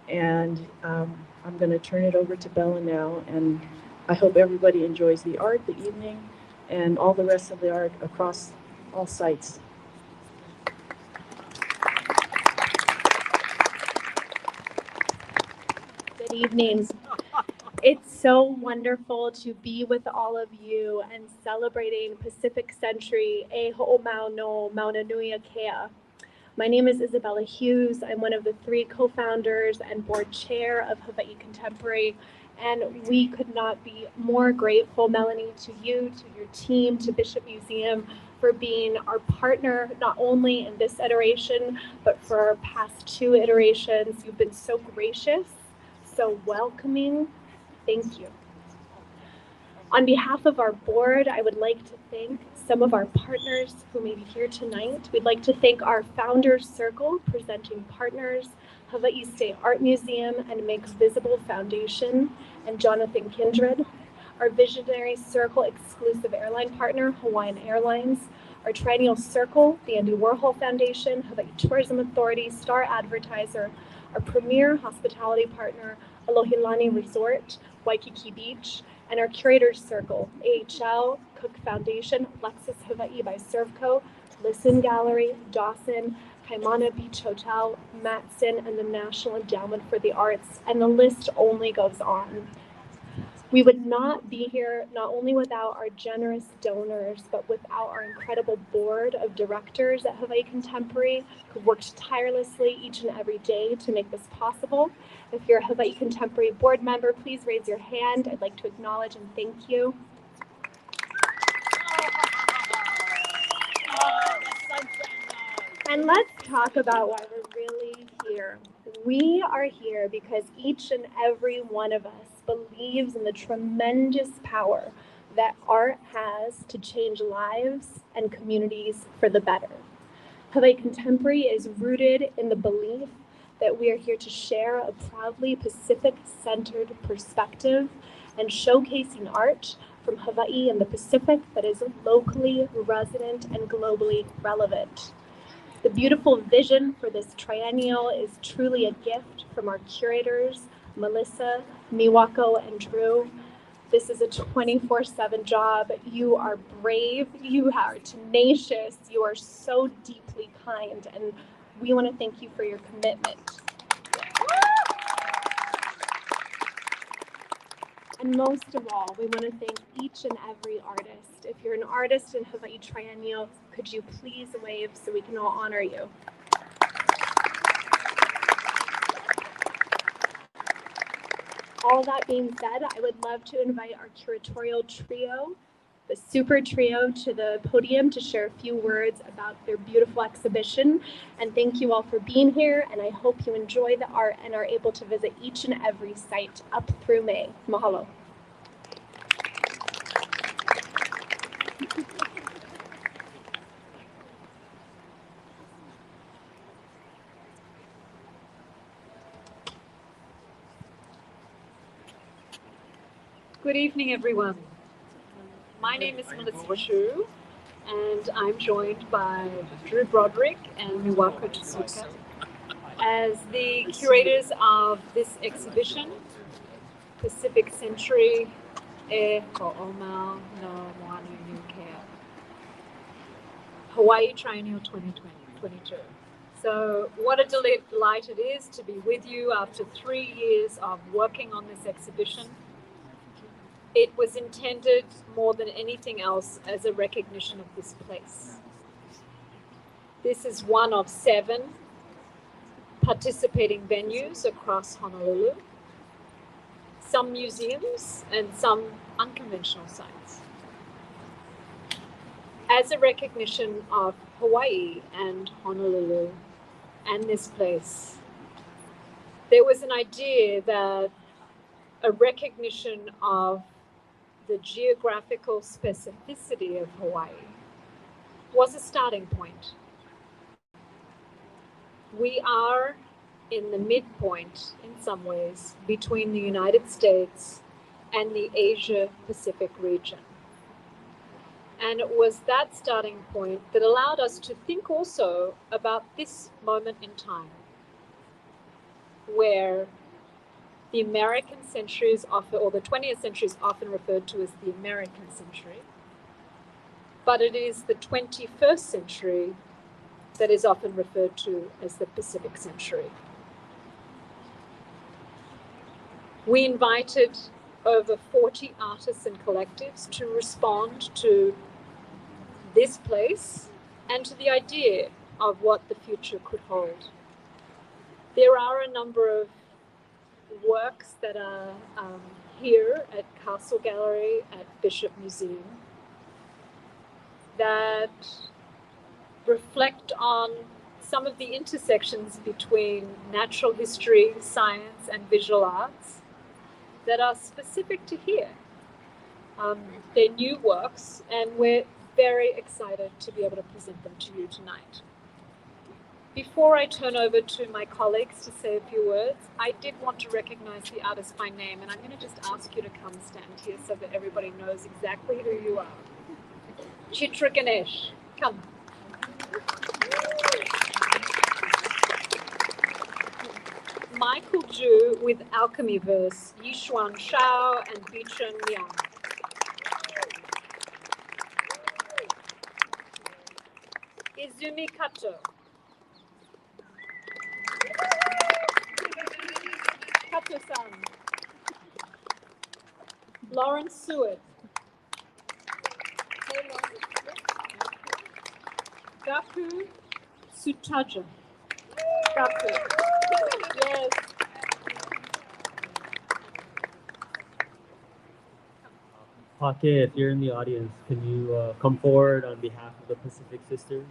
Speaker 10: And I'm going to turn it over to Bella now, and I hope everybody enjoys the art, the evening, and all the rest of the art across all sites.
Speaker 11: Good evening. It's so wonderful to be with all of you and celebrating Pacific Century e ho'omau no Mauna Nui Akea. My name is Isabella Hughes. I'm one of the 3 co-founders and board chair of Hawaii Contemporary, and we could not be more grateful, Melanie, to you, to your team, to Bishop Museum for being our partner, not only in this iteration, but for our past 2 iterations. You've been so gracious, so welcoming. Thank you. On behalf of our board, I would like to thank some of our partners who may be here tonight. We'd like to thank our Founders Circle presenting partners, Hawaii State Art Museum and Make Visible Foundation, and Jonathan Kindred. Our Visionary Circle exclusive airline partner, Hawaiian Airlines. Our Triennial Circle, the Andy Warhol Foundation, Hawaii Tourism Authority, Star Advertiser. Our premier hospitality partner, Alohilani Resort, Waikiki Beach, and our Curators Circle, AHL, Cook Foundation, Lexus Hawaii by Servco, Listen Gallery, Dawson, Kaimana Beach Hotel, Matson, and the National Endowment for the Arts, and the list only goes on. We would not be here not only without our generous donors, but without our incredible board of directors at Hawaii Contemporary who worked tirelessly each and every day to make this possible. If you're a Hawaii Contemporary board member, please raise your hand. I'd like to acknowledge and thank you. And let's talk about why we're really here. We are here because each and every one of us believes in the tremendous power that art has to change lives and communities for the better. Hawaii Contemporary is rooted in the belief that we are here to share a proudly Pacific-centered perspective and showcasing art from Hawaii and the Pacific that is locally resident and globally relevant. The beautiful vision for this triennial is truly a gift from our curators, Melissa, Miwako, and Drew. This is a 24/7 job. You are brave, you are tenacious, you are so deeply kind, and we want to thank you for your commitment. And most of all, we want to thank each and every artist. If you're an artist in Hawaii Triennial, could you please wave so we can all honor you? All that being said, I would love to invite our curatorial trio, the super trio, to the podium to share a few words about their beautiful exhibition. And thank you all for being here, and I hope you enjoy the art and are able to visit each and every site up through May. Mahalo.
Speaker 12: Good evening, everyone. My name is Melissa Chu, and I'm joined by Drew Broderick and Miwako Tsuka as the curators of this exhibition, Pacific Century e Ho'omau no Mauna Nui Akea, Hawaii Triennial 2022. So what a delight it is to be with you after 3 years of working on this exhibition. It was intended more than anything else as a recognition of this place. This is one of 7 participating venues across Honolulu, some museums and some unconventional sites. As a recognition of Hawaii and Honolulu and this place, there was an idea that a recognition of the geographical specificity of Hawaii was a starting point. We are in the midpoint, in some ways, between the United States and the Asia-Pacific region. And it was that starting point that allowed us to think also about this moment in time, where the American century is often, or the 20th century is often referred to as the American century. but it is the 21st century that is often referred to as the Pacific century. We invited over 40 artists and collectives to respond to this place and to the idea of what the future could hold. There are a number of works that are here at Castle Gallery at Bishop Museum that reflect on some of the intersections between natural history, science, and visual arts that are specific to here. They're new works, and we're very excited to be able to present them to you tonight. Before I turn over to my colleagues to say a few words, I did want to recognize the artist by name, and I'm going to just ask you to come stand here so that everybody knows exactly who you are. Chitra Ganesh, come. Michael Ju with Alchemy Verse, Yishuan Shao and Bichun Liang. Izumi Kato. Kato-san. Lawrence Seward. Gaku Sutaja. Gaku. Yes.
Speaker 7: Pake, if you're in the audience, can you come forward on behalf of the Pacific Sisters?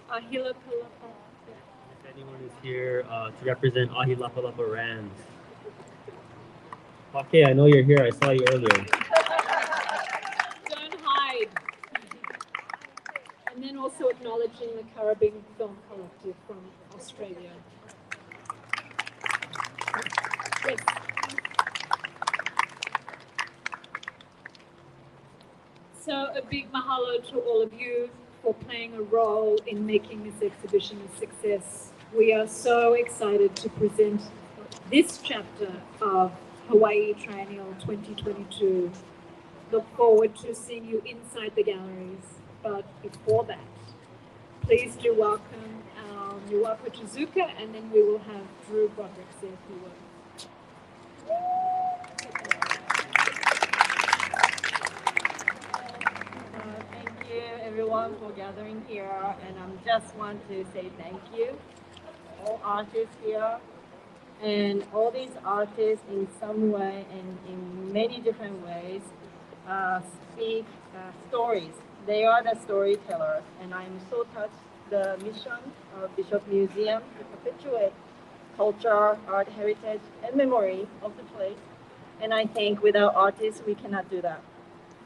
Speaker 12: Ahila Palapa.
Speaker 7: If anyone is here to represent Ahilapalapa Rands. Pake, I know you're here. I saw you earlier.
Speaker 12: Don't hide. And then also acknowledging the Caribbean Film Collective from Australia. Yes. So a big mahalo to all of you for playing a role in making this exhibition a success. We are so excited to present this chapter of Hawai'i Triennial 2022. Look forward to seeing you inside the galleries. But before that, please do welcome our Miwako Chizuka, and then we will have Drew Broderick say a few words.
Speaker 13: Thank you everyone for gathering here, and I just want to say thank you all artists here, and all these artists in some way and in many different ways speak stories. They are the storytellers, and I'm so touched the mission of Bishop Museum to perpetuate culture, art, heritage, and memory of the place. And I think without artists, we cannot do that.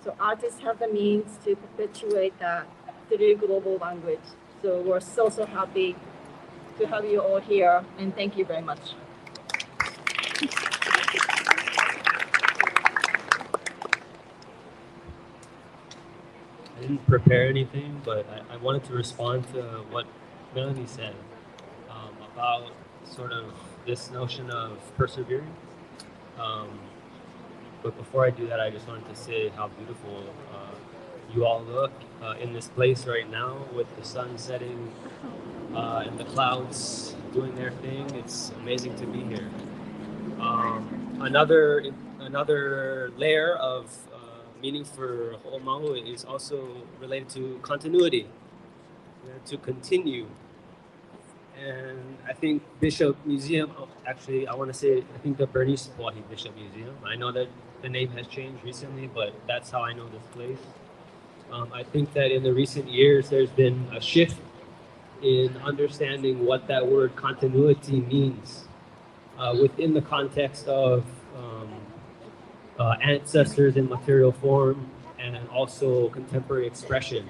Speaker 13: So artists have the means to perpetuate that through global language. So we're so happy to have you all here, and thank you very much.
Speaker 7: I didn't prepare anything, but I wanted to respond to what Melanie said about sort of this notion of persevering. But before I do that, I just wanted to say how beautiful you all look in this place right now with the sun setting and the clouds doing their thing. It's amazing to be here. Another layer of meaning for Ho'omau is also related to continuity, to continue. And I think Bishop Museum, actually I want to say, I think the Bernice Wahi Bishop Museum. I know that the name has changed recently, but that's how I know this place. I think that in the recent years, there's been a shift in understanding what that word continuity means within the context of ancestors in material form and also contemporary expression.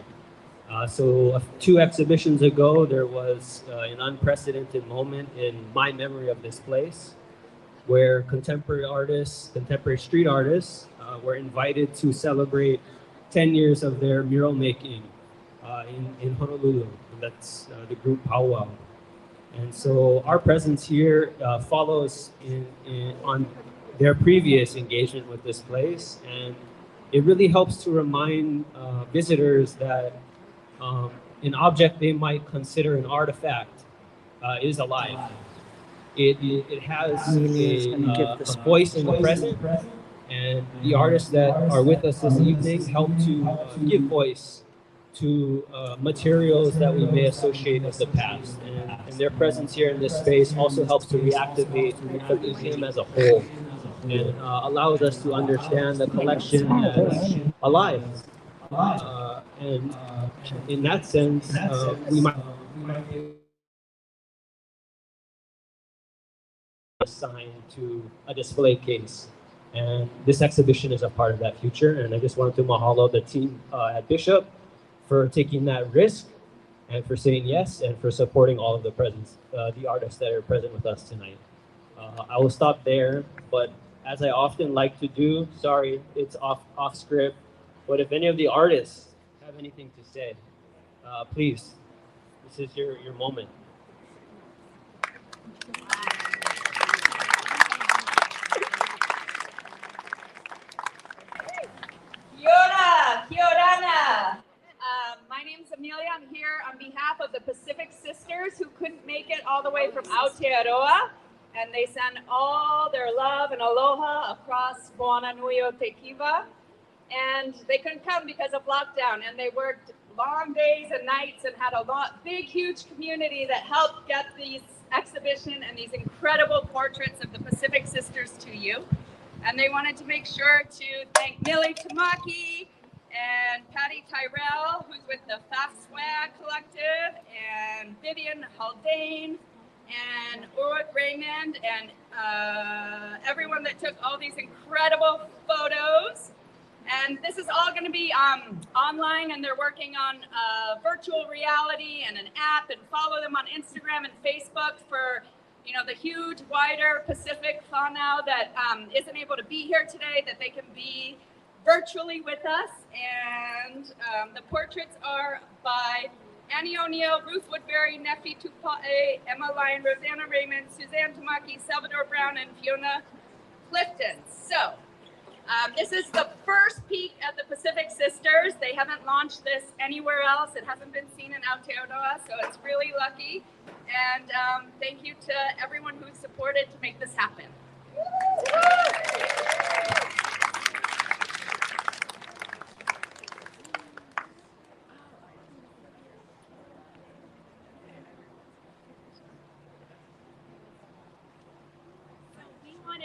Speaker 7: So 2 exhibitions ago, there was an unprecedented moment in my memory of this place where contemporary artists, contemporary street artists were invited to celebrate 10 years of their mural making in Honolulu. And that's the group Powwow. And so our presence here follows on their previous engagement with this place, and it really helps to remind visitors that an object they might consider an artifact is alive. It has a voice in the present, and the artists that are with us this evening help to give voice to materials that we may associate with the past. And their presence here in this space also helps to reactivate the museum as a whole and allows us to understand the collection as alive. And in that sense, we might assigned to a display case. And this exhibition is a part of that future. And I just wanted to mahalo the team at Bishop for taking that risk and for saying yes and for supporting all of the artists that are present with us tonight. I will stop there, but as I often like to do, sorry, it's off script, but if any of the artists have anything to say, please, this is your moment.
Speaker 12: Kia ora. My name's Amelia. I'm here on behalf of the Pacific Sisters who couldn't make it all the way from Aotearoa, and they send all their love and aloha across Moananui o Te Kiwa. And they couldn't come because of lockdown, and they worked long days and nights and had a big, huge community that helped get these exhibition and these incredible portraits of the Pacific Sisters to you. And they wanted to make sure to thank Millie Tamaki and Patty Tyrell, who's with the Fast Swag Collective, and Vivian Haldane, and Ulrich Raymond, and everyone that took all these incredible photos. And this is all going to be online, and they're working on virtual reality and an app, and follow them on Instagram and Facebook for the huge, wider Pacific whānau that isn't able to be here today, that they can be virtually with us. And the portraits are by Annie O'Neill, Ruth Woodbury, Nefi Tupae, Emma Lyon, Rosanna Raymond, Suzanne Tamaki, Salvador Brown, and Fiona Clifton. So this is the first peek at the Pacific Sisters. They haven't launched this anywhere else. It hasn't been seen in Aotearoa, so it's really lucky. And thank you to everyone who supported to make this happen.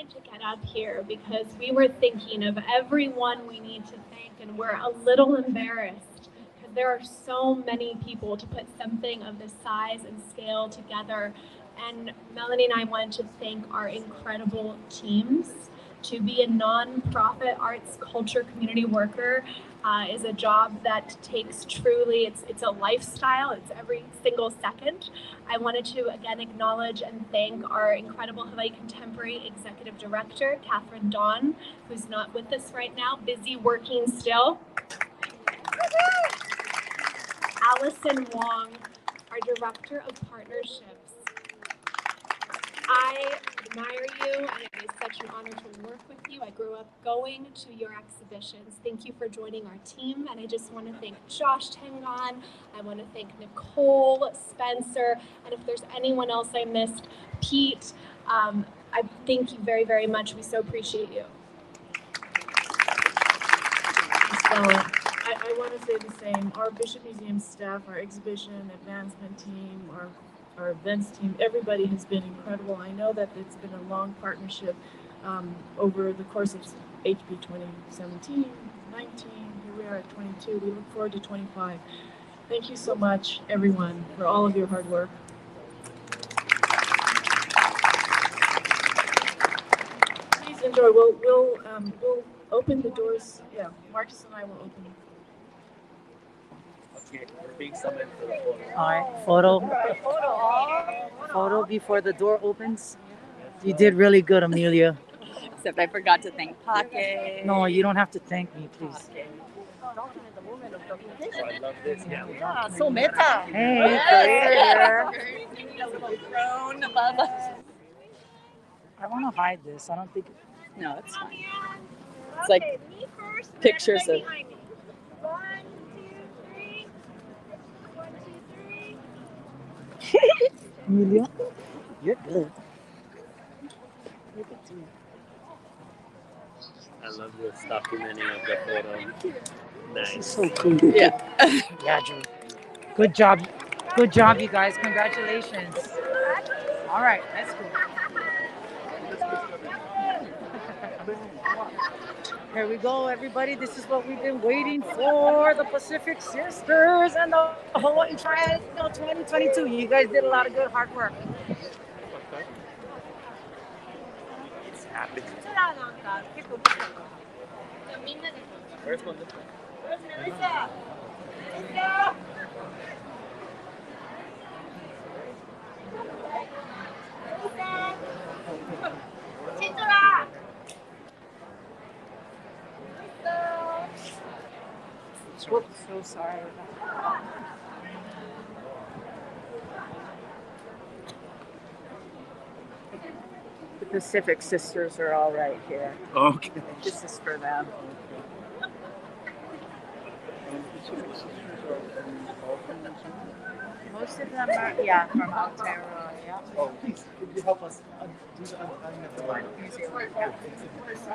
Speaker 11: To get up here because we were thinking of everyone we need to thank, and we're a little embarrassed because there are so many people to put something of this size and scale together. And Melanie and I wanted to thank our incredible teams. To be a nonprofit arts culture community worker is a job that takes truly, it's a lifestyle, it's every single second. I wanted to again acknowledge and thank our incredible Hawaii Contemporary Executive Director, Catherine Dawn, who's not with us right now, busy working still. Allison Wong, our Director of Partnerships. I admire you, and it is such an honor to work with you. I grew up going to your exhibitions. Thank you for joining our team, and I just want to thank Josh Tengon. I want to thank Nicole, Spencer, and if there's anyone else I missed, Pete. I thank you very, very much. We so appreciate you.
Speaker 10: So I want to say the same. Our Bishop Museum staff, our exhibition advancement team, our events team, everybody has been incredible. I know that it's been a long partnership over the course of HB 2017, 19, here we are at 22. We look forward to 25. Thank you so much, everyone, for all of your hard work. Please enjoy. We'll open the doors. Yeah, Marcus and I will open.
Speaker 3: Okay, we're being summoned for the photo.
Speaker 1: All right, photo before the door opens. You did really good, Amelia.
Speaker 4: Except I forgot to thank Pake.
Speaker 1: No, you don't have to thank me, please.
Speaker 3: So I love this.
Speaker 4: Yeah, so meta.
Speaker 1: Hey,
Speaker 4: yes. Throne above us.
Speaker 1: I want to hide this. I don't think.
Speaker 4: No, it's fine. It's like pictures of.
Speaker 9: 1, 2, 3. 1, 2, 3.
Speaker 1: Amelia, you're good. Look at you.
Speaker 7: I love this documenting of the photo.
Speaker 1: This is
Speaker 7: Nice.
Speaker 1: so cool.
Speaker 4: Yeah.
Speaker 1: Yeah, Drew. Good job. Good job, you guys. Congratulations. All right, let's go. Here we go, everybody. This is what we've been waiting for. The Pacific Sisters and the Hawai'i Triennial 2022. You guys did a lot of good hard work.
Speaker 7: It's happening. Where's Melissa?
Speaker 1: Whoops, so sorry.
Speaker 4: The Pacific Sisters are all right here.
Speaker 2: Okay.
Speaker 4: This is for them. Most of them are, yeah, from Aotearoa, yeah.
Speaker 3: Oh, please, could you help us do the untying of the line?
Speaker 4: Yeah.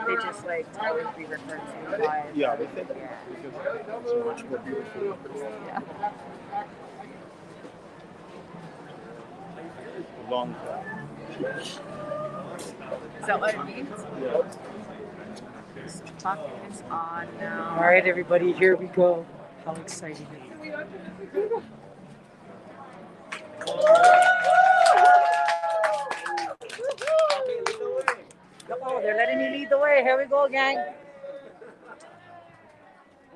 Speaker 4: They just like to be referred to by.
Speaker 3: Yeah, they think
Speaker 4: Yeah.
Speaker 3: because it's much more beautiful.
Speaker 4: Yeah.
Speaker 3: Long time.
Speaker 4: Is that what it means?
Speaker 3: Yeah.
Speaker 4: This clock is on now.
Speaker 1: All right, everybody, here we go. How exciting. Oh, they're letting me lead the way. Here we go, gang.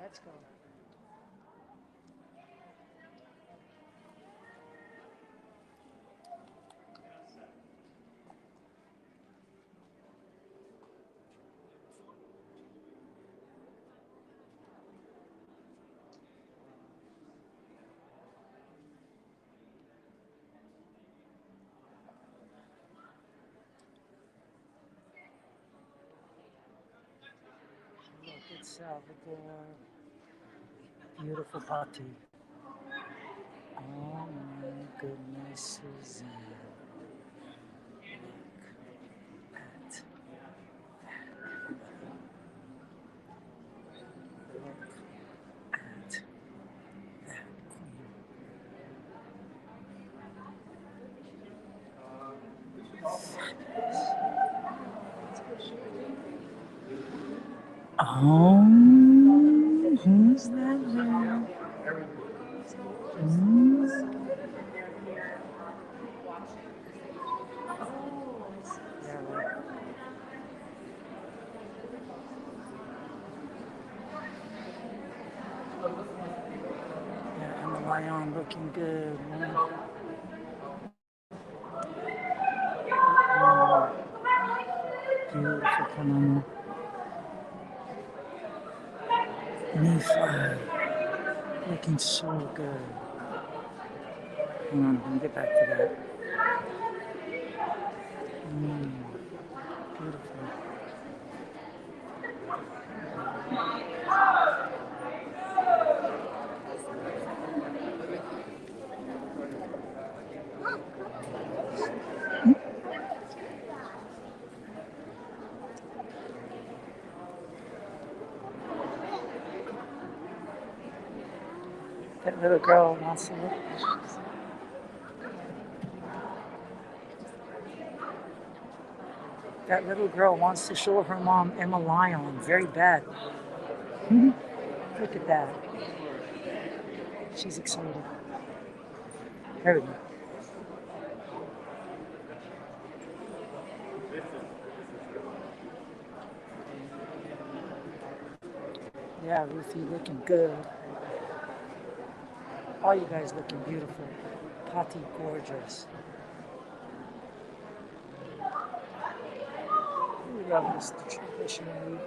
Speaker 1: Let's go. Look at Salvador. Beautiful party. Oh my goodness, Suzanne. Look at that. Look at that queen. Oh, who's that there? Yeah, right. Yeah, and the lion looking good. Man. Beautiful Panama. Nephi. Looking so good. Hang on, let me get back to that. Beautiful. That little girl wants to look. That little girl wants to show her mom Emma Lyon very bad. Look at that. She's excited. There we go. Yeah, Ruthie looking good. All you guys looking beautiful. Patti gorgeous. We love this traditionally.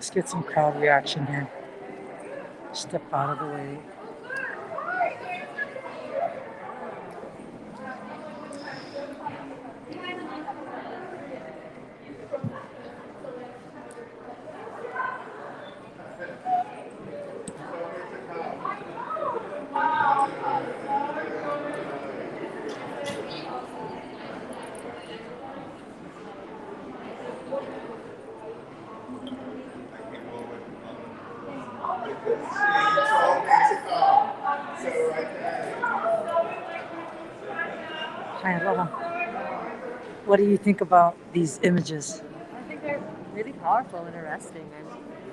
Speaker 1: Let's get some crowd reaction here. Step out of the way. Hi, aloha. What do you think about these images?
Speaker 14: I think they're really powerful and interesting, and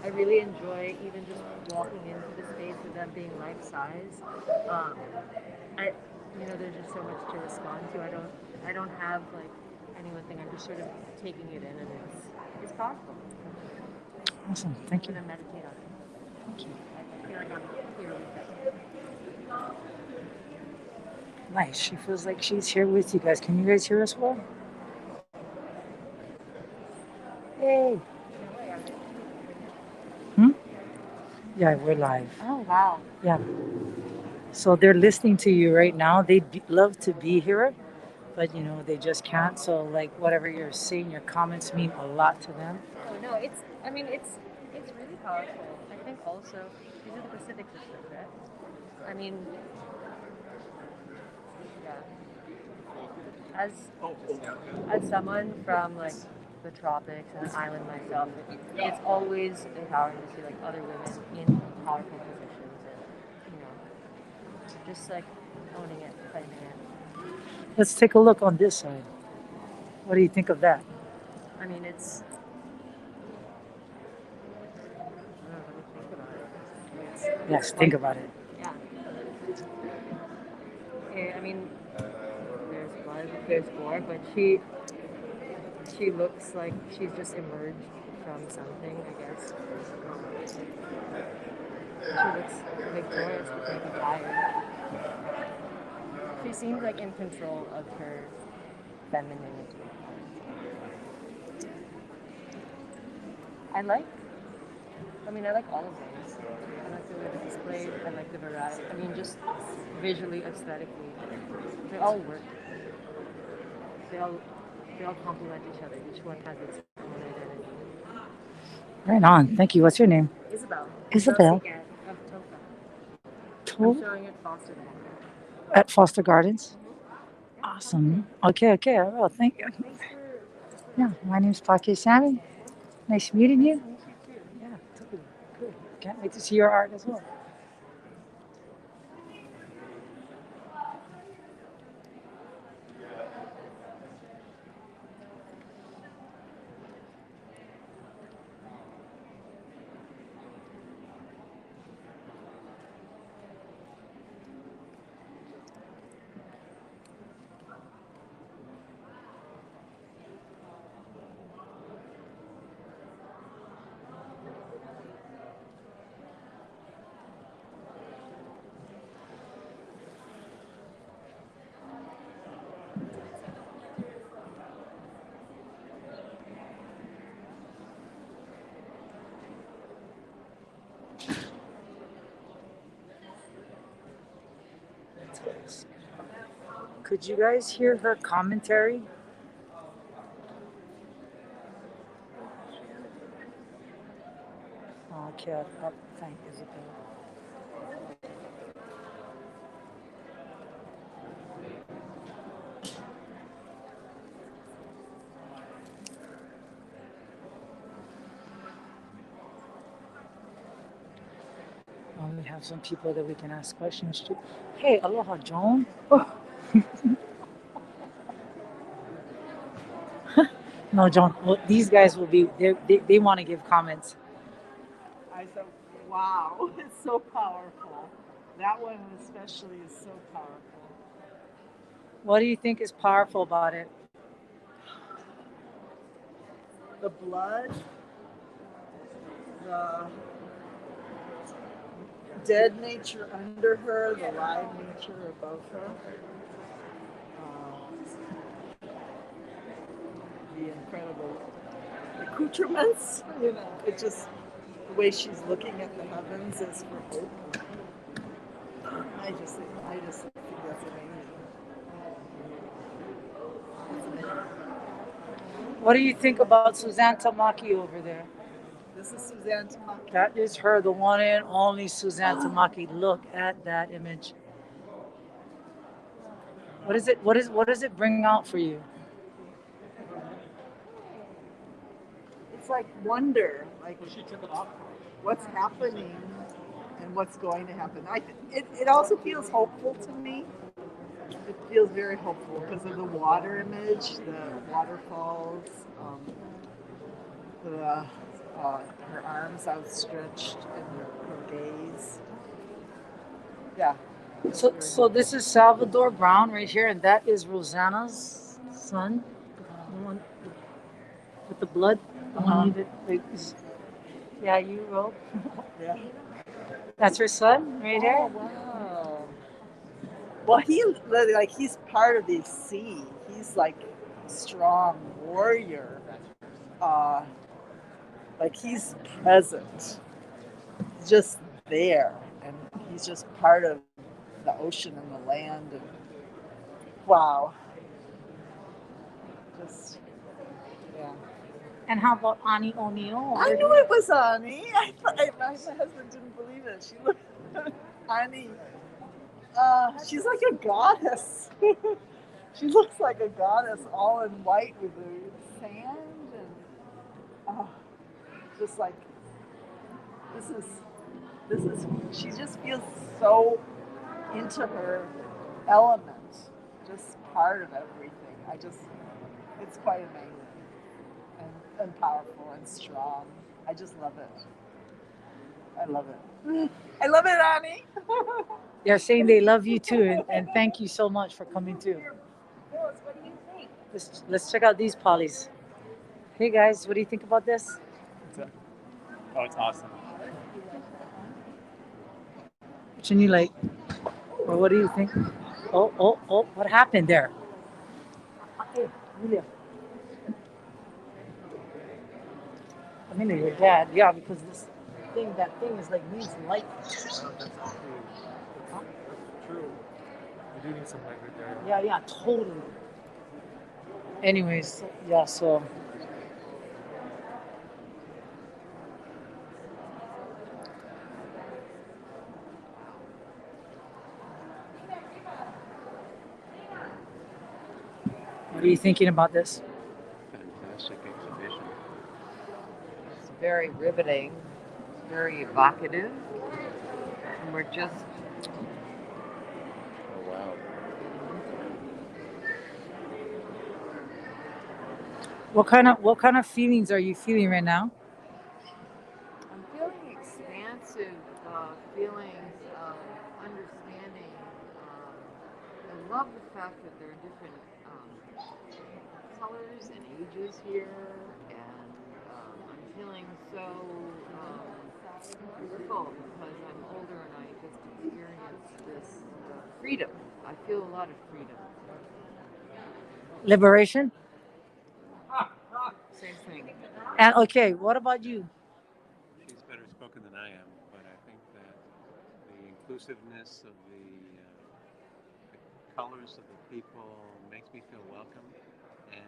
Speaker 14: I really enjoy even just walking into the space with them being life size. Um, I, there's just so much to respond to. I don't have like any one thing. I'm just sort of taking it in, and it's powerful.
Speaker 1: Awesome, thank
Speaker 14: I'm
Speaker 1: you.
Speaker 14: gonna meditate on it.
Speaker 1: Thank you.
Speaker 14: I feel like I'm here with them.
Speaker 1: Nice. She feels like she's here with you guys. Can you guys hear us well? Hey. Hmm? Yeah, we're live.
Speaker 14: Oh wow.
Speaker 1: Yeah. So they're listening to you right now. They'd love to be here, but they just can't. So like whatever you're saying, your comments mean a lot to them.
Speaker 14: Oh no, it's really powerful. I think also these are the Pacific Sisters, right? I mean, yeah. As someone from like the tropics and an island myself, it's always empowering to see like other women in powerful positions and just like owning it, claiming it.
Speaker 1: Let's take a look on this side. What do you think of that?
Speaker 14: I mean, it's I don't know what to think about it. I mean,
Speaker 1: Yes, think about it.
Speaker 14: yeah. I mean, there's blood, there's gore, but she looks like she's just emerged from something, I guess. She looks victorious, but maybe tired. She seems like in control of her femininity. I like all of those. I like the way they're displayed. I like the variety. I mean, just visually, aesthetically, they all work. They all complement each other. Each one has its own identity.
Speaker 1: Right on. Thank you. What's your name?
Speaker 14: Isabel.
Speaker 1: Isabel.
Speaker 14: Sigat of Toka.
Speaker 1: To-
Speaker 14: I'm showing it Foster tomorrow.
Speaker 1: at Foster Gardens. Awesome. Okay. Well, thank you. Yeah, my name's Pake Sammy. Nice meeting you. Yeah, totally. Good. Can't wait to see your art as well. Could you guys hear her commentary? Okay, thank Isabel. We have some people that we can ask questions to. Hey, aloha, Joan. No, Joan. Well, these guys will be. They want to give comments.
Speaker 6: I said, wow, it's so powerful. That one especially is so powerful.
Speaker 1: What do you think is powerful about it?
Speaker 6: The blood, the dead nature under her, the live nature above her. The incredible accoutrements, it just way she's looking at the heavens is for hope. I just think that's amazing. That's amazing.
Speaker 1: What do you think about Suzanne Tamaki over there?
Speaker 6: This is Suzanne Tamaki.
Speaker 1: That is her, the one and only Suzanne Tamaki. Look at that image. What is it? What does it bring out for you?
Speaker 6: It's like wonder, like what's happening and what's going to happen. It also feels hopeful to me. It feels very hopeful because of the water image, the waterfalls, her arms outstretched and her gaze. Yeah.
Speaker 1: So this is Salvador Brown right here, and that is Rosanna's son, the one with the blood. The one that yeah, you wrote.
Speaker 6: Yeah.
Speaker 1: That's her son right here.
Speaker 6: Oh, wow. Well, he's part of the sea. He's like a strong warrior. Like he's present, just there, and he's just part of the ocean and the land. And wow, just yeah.
Speaker 1: And how about Ani O'Neill?
Speaker 6: I knew it was Ani. My husband didn't believe it. She looked Ani. She's like a goddess. She looks like a goddess, all in white with the sand and just like this is. She just feels so into her element, just part of everything. It's quite amazing and powerful and strong. I just love it. I love it. I love it, Ani.
Speaker 1: They're saying they love you too, and thank you so much for coming too.
Speaker 5: What do you think?
Speaker 1: Let's check out these polys. Hey guys, what do you think about this?
Speaker 15: Oh, it's awesome.
Speaker 1: Which one you like? Or what do you think? Oh, what happened there? Hey, Julia. I mean, your dad, yeah, because that thing is like needs light.
Speaker 15: That's true. We do need some light right there.
Speaker 1: Yeah, totally. Anyways, yeah, so. What are you thinking about this?
Speaker 16: Fantastic exhibition.
Speaker 17: It's very riveting, very evocative, and we're just.
Speaker 16: Oh, wow.
Speaker 1: What kind of feelings are you feeling right now?
Speaker 17: I'm feeling expansive feelings of understanding. I love the fact that there are different colors and ages here, and I'm feeling so full because I'm older and I just experienced this freedom. I feel a lot of freedom.
Speaker 1: Liberation?
Speaker 17: Same thing.
Speaker 1: And okay, what about you?
Speaker 16: She's better spoken than I am, but I think that the inclusiveness of the colors of the people makes me feel welcome, and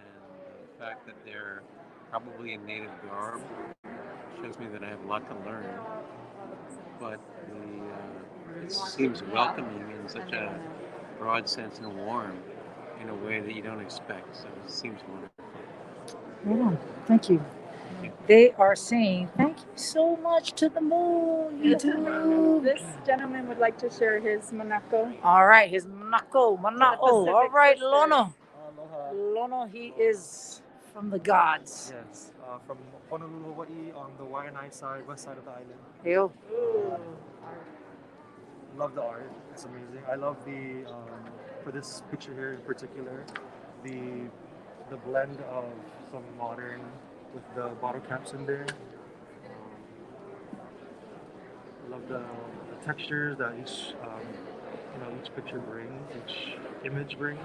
Speaker 16: the fact that they're probably in native garb shows me that I have a lot to learn. But it seems welcoming in such a broad sense and warm in a way that you don't expect. So it seems wonderful.
Speaker 1: Yeah, thank you. They are saying thank you so much to the moon, YouTube.
Speaker 18: This gentleman would like to share his manako.
Speaker 1: All right, his manako. All right,
Speaker 18: sisters.
Speaker 1: Lono.
Speaker 15: Aloha.
Speaker 1: Lono, he is from the gods.
Speaker 15: Yes, from Honolulu, Hawaii, on the Waianae side, west side of the island.
Speaker 1: Yo.
Speaker 15: Love the art. It's amazing. I love the for this picture here in particular, the blend of some modern with the bottle caps in there. I love the textures that each each picture brings, each image brings.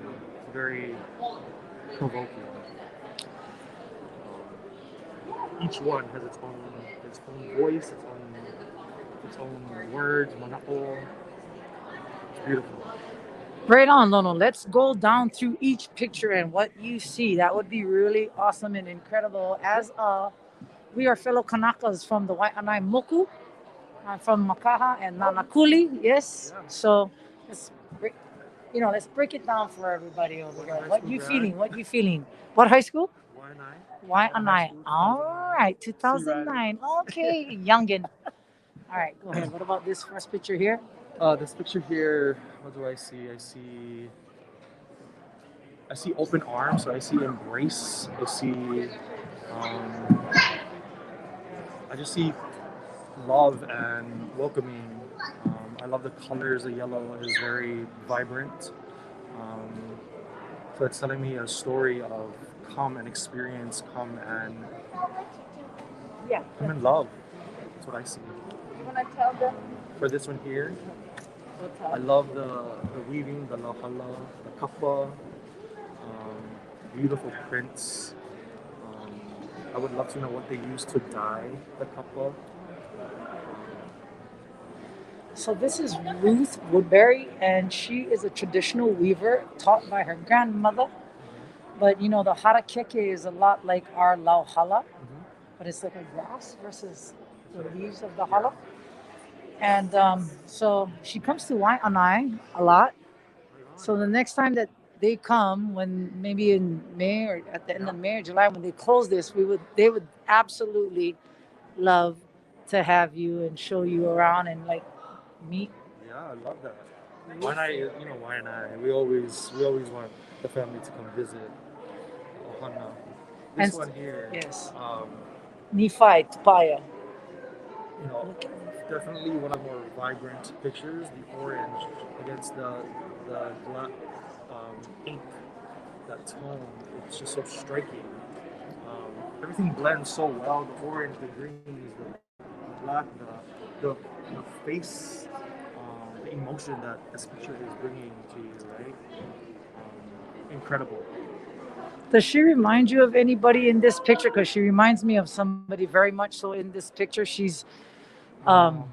Speaker 15: It's very provoking. each one has its own voice, its own words, manako. It's beautiful.
Speaker 1: Right on, Lono. Let's go down through each picture and what you see. That would be really awesome and incredible. As we are fellow Kanakas from the Wai'anae Moku, from Makaha and Nanakuli, yes.
Speaker 15: Yeah.
Speaker 1: So let's break, let's break it down for everybody over there. What you feeling? What you feeling? What high school? Wai'anae. All right, 2009. Okay, youngin. All right, go ahead. What about this first picture here?
Speaker 15: This picture here, what do I see? I see open arms, so I see embrace. Um, I just see love and welcoming. I love the colors. The yellow is very vibrant. Um, so it's telling me a story of come and experience, come and love. That's what I see.
Speaker 6: You want to tell them?
Speaker 15: For this one here, I love the weaving, the lahala, the kapa, beautiful prints. I would love to know what they use to dye the kapa.
Speaker 1: So this is Ruth Woodbury, and she is a traditional weaver taught by her grandmother. But the harakeke is a lot like our lauhala, but it's like a grass versus the leaves of the hala. And so she comes to Wai'anae a lot. So the next time that they come, when maybe in May or at the end of May or July, when they close this, they would absolutely love to have you and show you around and like meet.
Speaker 15: Yeah, I love that. Wai'anae, we always want the family to come visit Ohana. This
Speaker 1: And
Speaker 15: one here,
Speaker 1: yes,
Speaker 15: um,
Speaker 1: Nephi Tupaya.
Speaker 15: you know, definitely one of the more vibrant pictures. The orange against the black ink, that tone, it's just so striking. Everything blends so well. The orange, the greens, the black, the face, the emotion that this picture is bringing to you, right? Incredible.
Speaker 1: Does she remind you of anybody in this picture? Because she reminds me of somebody very much so in this picture. She's um,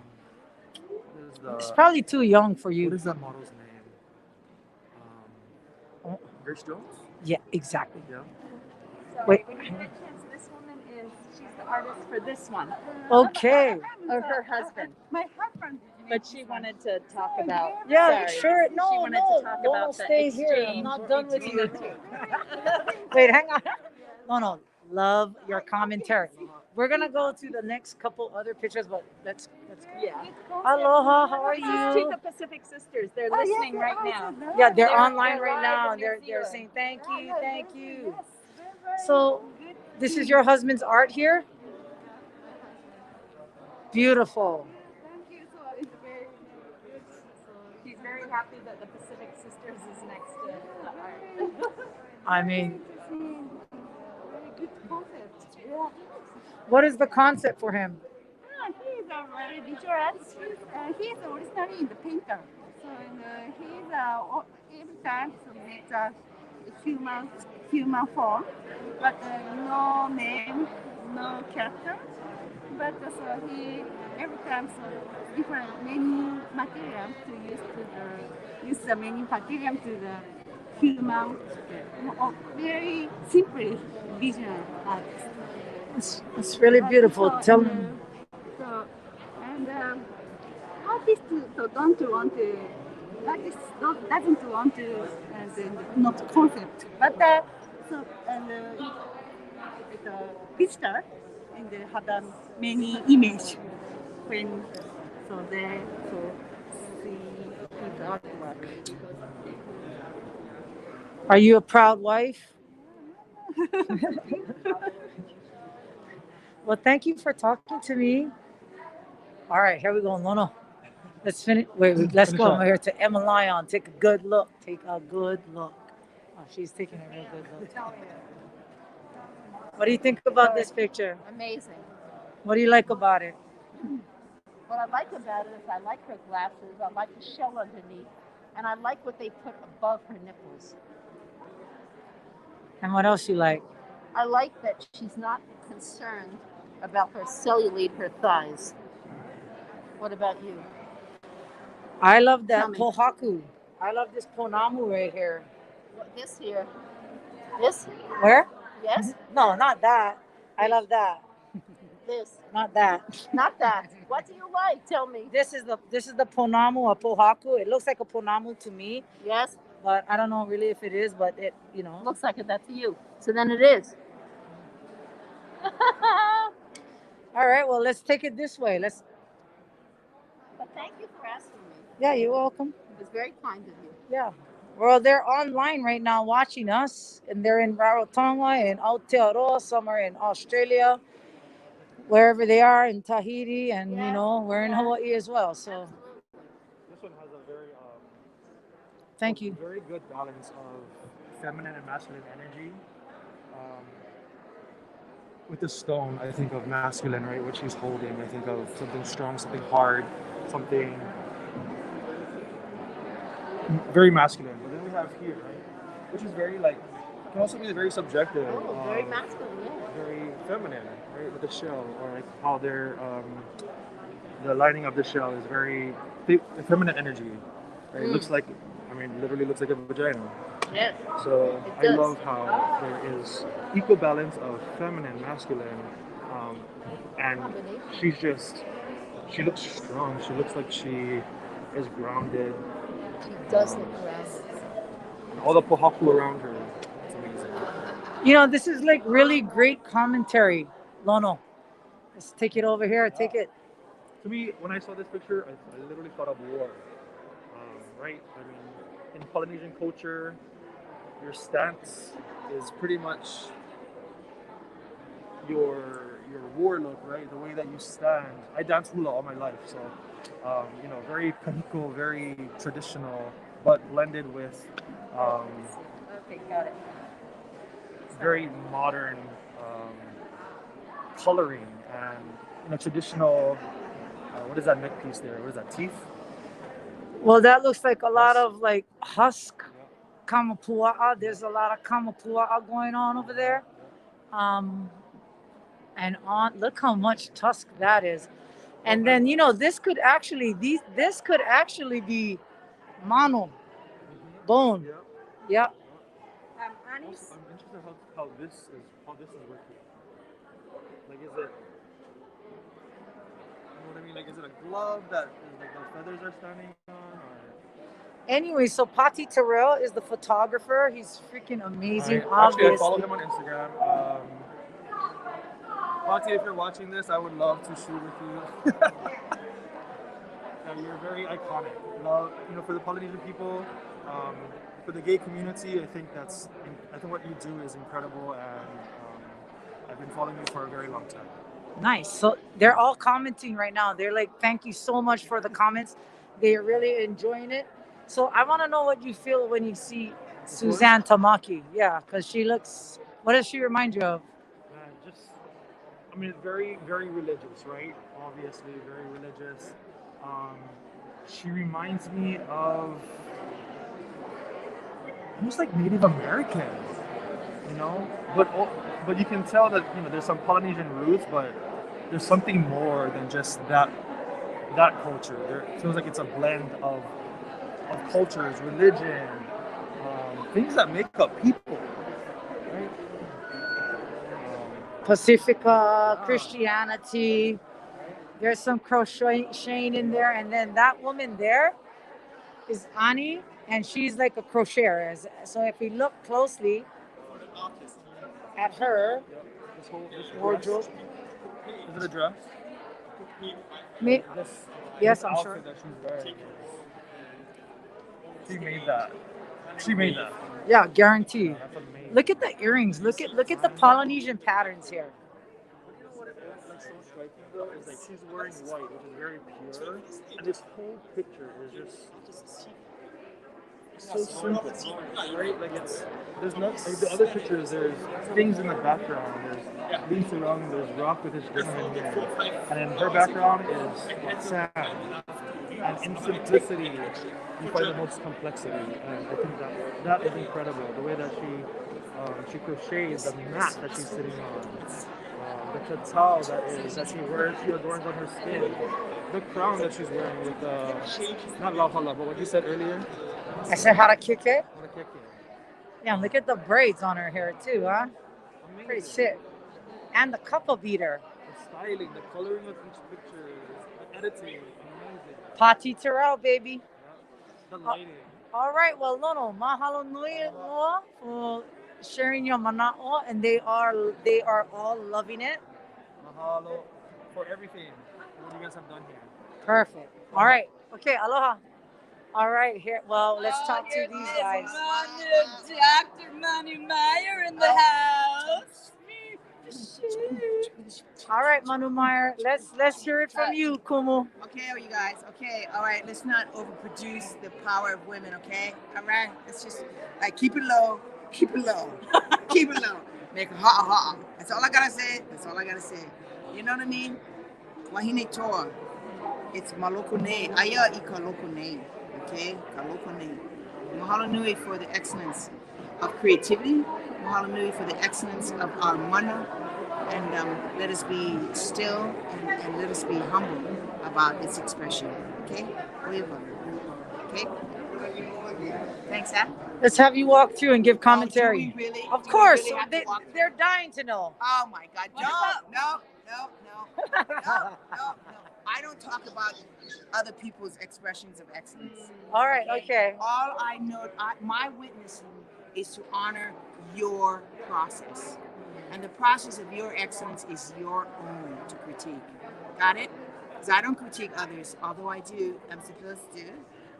Speaker 1: it's probably too young for you.
Speaker 15: What is that model's name? Grace Jones?
Speaker 1: Yeah, exactly.
Speaker 15: Yeah.
Speaker 1: Wait.
Speaker 18: When you get a chance, this woman she's the artist for this one.
Speaker 1: Okay.
Speaker 18: Or her husband.
Speaker 6: My husband.
Speaker 18: But she wanted to talk about.
Speaker 1: Yeah,
Speaker 18: sorry.
Speaker 1: sure.
Speaker 18: She
Speaker 1: No,
Speaker 18: wanted
Speaker 1: no.
Speaker 18: to talk
Speaker 1: No,
Speaker 18: about the
Speaker 1: stay here. I'm
Speaker 18: exchange
Speaker 1: not done with you.
Speaker 18: between-
Speaker 1: Wait, hang on. No. Love your commentary. We're gonna go to the next couple other pictures, but let's
Speaker 18: Yeah.
Speaker 1: Aloha, how are
Speaker 18: To
Speaker 1: you?
Speaker 18: the Pacific Sisters. They're listening right now.
Speaker 1: Yeah, they're online right
Speaker 18: live
Speaker 1: now.
Speaker 18: in New
Speaker 1: They're
Speaker 18: Zealand.
Speaker 1: saying thank you. So this is your husband's art here? Beautiful.
Speaker 18: Thank you. So it's very good. So he's very happy that the Pacific Sisters is next to the art.
Speaker 1: I mean,
Speaker 6: Very good concept. Yeah.
Speaker 1: what is the concept for him?
Speaker 6: He is a very visual artist. He is originally the painter. So he is every time so makes a human form, but no name, no character. But so he every time so different many material to use the many material to the human, very simple visual artist.
Speaker 1: It's really beautiful. Tell me.
Speaker 6: So, and artists don't want to, doesn't want to, not concept, but so and visitor and they have many image when so they so see his artwork.
Speaker 1: Are you a proud wife? Well, thank you for talking to me. All right, here we go, Lono. Let's finish. Let's go over here to Emma Lyon. Take a good look. Take a good look. Oh, she's taking a real good look. What do you think about this picture?
Speaker 6: Amazing.
Speaker 1: What do you like about it?
Speaker 6: What I like about it is I like her glasses, I like the shell underneath, and I like what they put above her nipples.
Speaker 1: And what else you like?
Speaker 6: I like that she's not concerned
Speaker 19: about her cellulite, her thighs. What about you?
Speaker 1: I love that
Speaker 19: Tell me.
Speaker 1: pohaku. I love this ponamu right here.
Speaker 19: What, this here? This?
Speaker 1: Where?
Speaker 19: Yes?
Speaker 1: No, not that. I love that.
Speaker 19: This?
Speaker 1: Not that.
Speaker 19: Not that. What do you like? Tell me.
Speaker 1: This is the ponamu or pohaku. It looks like a ponamu to me,
Speaker 19: Yes?
Speaker 1: but I don't know really if it is. But it,
Speaker 19: Looks like that to you. So then it is.
Speaker 1: All right. Well, let's take it this way.
Speaker 19: But thank you for asking me.
Speaker 1: Yeah, you're welcome.
Speaker 19: It was very kind of you.
Speaker 1: Yeah. Well, they're online right now watching us, and they're in Rarotonga and Aotearoa. Some are in Australia, wherever they are, in Tahiti, and we're in Hawaii as well. So
Speaker 15: This one has a very
Speaker 1: thank you.
Speaker 15: very good balance of feminine and masculine energy. With the stone, I think of masculine, right? What she's holding. I think of something strong, something hard, something very masculine. But then we have here, right? Which is very can also be very subjective.
Speaker 19: Oh, very masculine, yeah.
Speaker 15: Very feminine, right? With the shell, or like how they're the lining of the shell is very feminine energy. Right? It looks like, literally looks like a vagina.
Speaker 19: Yes.
Speaker 15: So I love how there is equal balance of feminine, masculine, and she looks strong. She looks like she is grounded.
Speaker 19: She does look grounded.
Speaker 15: And all the pohaku around her, it's amazing.
Speaker 1: This is like really great commentary, Lono. Let's take it over here. Take it.
Speaker 15: To me, when I saw this picture, I literally thought of war. Right? In Polynesian culture, your stance is pretty much your war look, right? The way that you stand. I danced hula all my life, so very kahiko, very traditional, but blended with
Speaker 19: Okay, got it.
Speaker 15: very modern coloring and traditional. What is that neck piece there? What is that, teeth?
Speaker 1: Well, that looks like a lot of like husk kamapua'a. There's a lot of kamapua'a going on over there. And look how much tusk that is. And then this could actually be mano, bone. Yeah.
Speaker 15: I'm interested how this is working. Like, is it? You know what I mean? Like, is it a glove that the feathers are standing on?
Speaker 1: Anyway, so Pati Terrell is the photographer. He's freaking amazing.
Speaker 15: Actually,
Speaker 1: Obviously,
Speaker 15: I follow him on Instagram. Pati, if you're watching this, I would love to shoot with you. You're very iconic. For the Polynesian people, for the gay community, I think what you do is incredible, and I've been following you for a very long time.
Speaker 1: Nice. So they're all commenting right now. They're like, "Thank you so much for the comments. They're really enjoying it." So I want to know what you feel when you see Suzanne Tamaki. Yeah, because she looks. What does she remind you of?
Speaker 15: Very, very religious, right? Obviously, very religious. She reminds me of almost like Native American, but you can tell that there's some Polynesian roots, but there's something more than just that culture. It feels like it's a blend of cultures, religion, things that make up people, right?
Speaker 1: Pacifica, Christianity. There's some crocheting in there, and then that woman there is Ani, and she's like a crocheter. So if we look closely at her
Speaker 15: This
Speaker 1: wardrobe,
Speaker 15: is it a dress?
Speaker 1: Yes,
Speaker 15: this
Speaker 1: I'm
Speaker 15: outfit
Speaker 1: sure.
Speaker 15: that she's wearing she made that. She made that.
Speaker 1: Yeah, guaranteed.
Speaker 15: That's amazing.
Speaker 1: Look at the earrings. Look at the Polynesian patterns here.
Speaker 15: You know what is so striking though is she's wearing white, which is very pure, and this whole picture is just so simple, right? There's not the other pictures. There's things in the background. There's leaves around. There's rock with his gentleman here, and in her background is sand. And in simplicity, you find the most complexity, and I think that is incredible. The way that she crochets the mat that she's sitting on. the katal that she wears, she adorns on her skin. The crown that she's wearing with not lauhala, but what you said earlier.
Speaker 1: I said how to kick it.
Speaker 15: How to kick it.
Speaker 1: Yeah, look at the braids on her hair too, huh? Pretty sick. And the couple beater.
Speaker 15: The styling, the coloring of each picture, the editing, amazing.
Speaker 1: Pati Terrell, baby.
Speaker 15: The lighting.
Speaker 1: All right, well, Lono, mahalo nui loa for sharing your mana'o, and they are all loving it.
Speaker 15: Mahalo for everything what you guys have done here.
Speaker 1: Perfect. All right. Okay, aloha. All right, here. Well, let's talk to these guys.
Speaker 20: Dr. Manu Meyer in the house.
Speaker 1: All right, Manu Meyer. Let's hear it from you, Kumu.
Speaker 6: Okay, you guys. Okay, all right. Let's not overproduce the power of women. Okay, all right. Let's just keep it low, keep it low, keep it low. Make it ha. That's all I gotta say. That's all I gotta say. You know what I mean? Wahine toa. It's maloko nei. Aya I kaloko nei. Okay, kaloko nei. Mahalo nui for the excellence of creativity. Mahalo nui for the excellence of our mana. And let us be still and let us be humble about its expression. Okay? Okay? Thanks, Al.
Speaker 1: Let's have you walk through and give commentary.
Speaker 6: Do we really?
Speaker 1: Of
Speaker 6: Do we
Speaker 1: course.
Speaker 6: really have to walk
Speaker 1: They're dying to know.
Speaker 6: Oh my God. No. I don't talk about other people's expressions of excellence.
Speaker 1: All right, okay.
Speaker 6: All I know, my witnessing is to honor your process. And the process of your excellence is your own to critique. Got it? Because I don't critique others, although I do, I'm supposed to.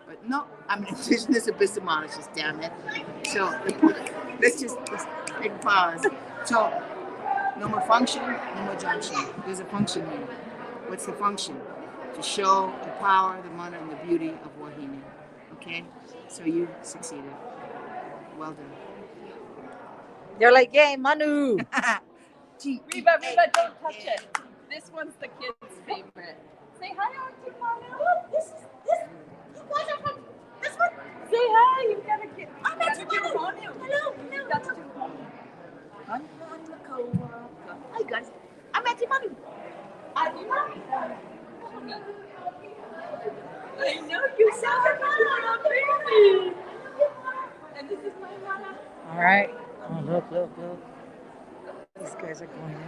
Speaker 6: But no, I'm an indigenous epistemologist, damn it. So let's take a pause. So, no more function, no more junction. There's a function here. What's the function? To show the power, the mana, and the beauty of Wahine. Okay? So you succeeded. Well done.
Speaker 1: They're like, yay, Manu.
Speaker 20: Reba, don't touch it. This one's the kids' favorite. Say hi, Auntie Manu. This. You guys are from this one. Say hi. You gotta get. I'm Auntie Manu. Hello. You got to do Hi guys. I'm Auntie Manu. Auntie Manu. I know you sound like Manu, baby. And this is my Manu.
Speaker 1: All right. Oh, look. These guys are going in.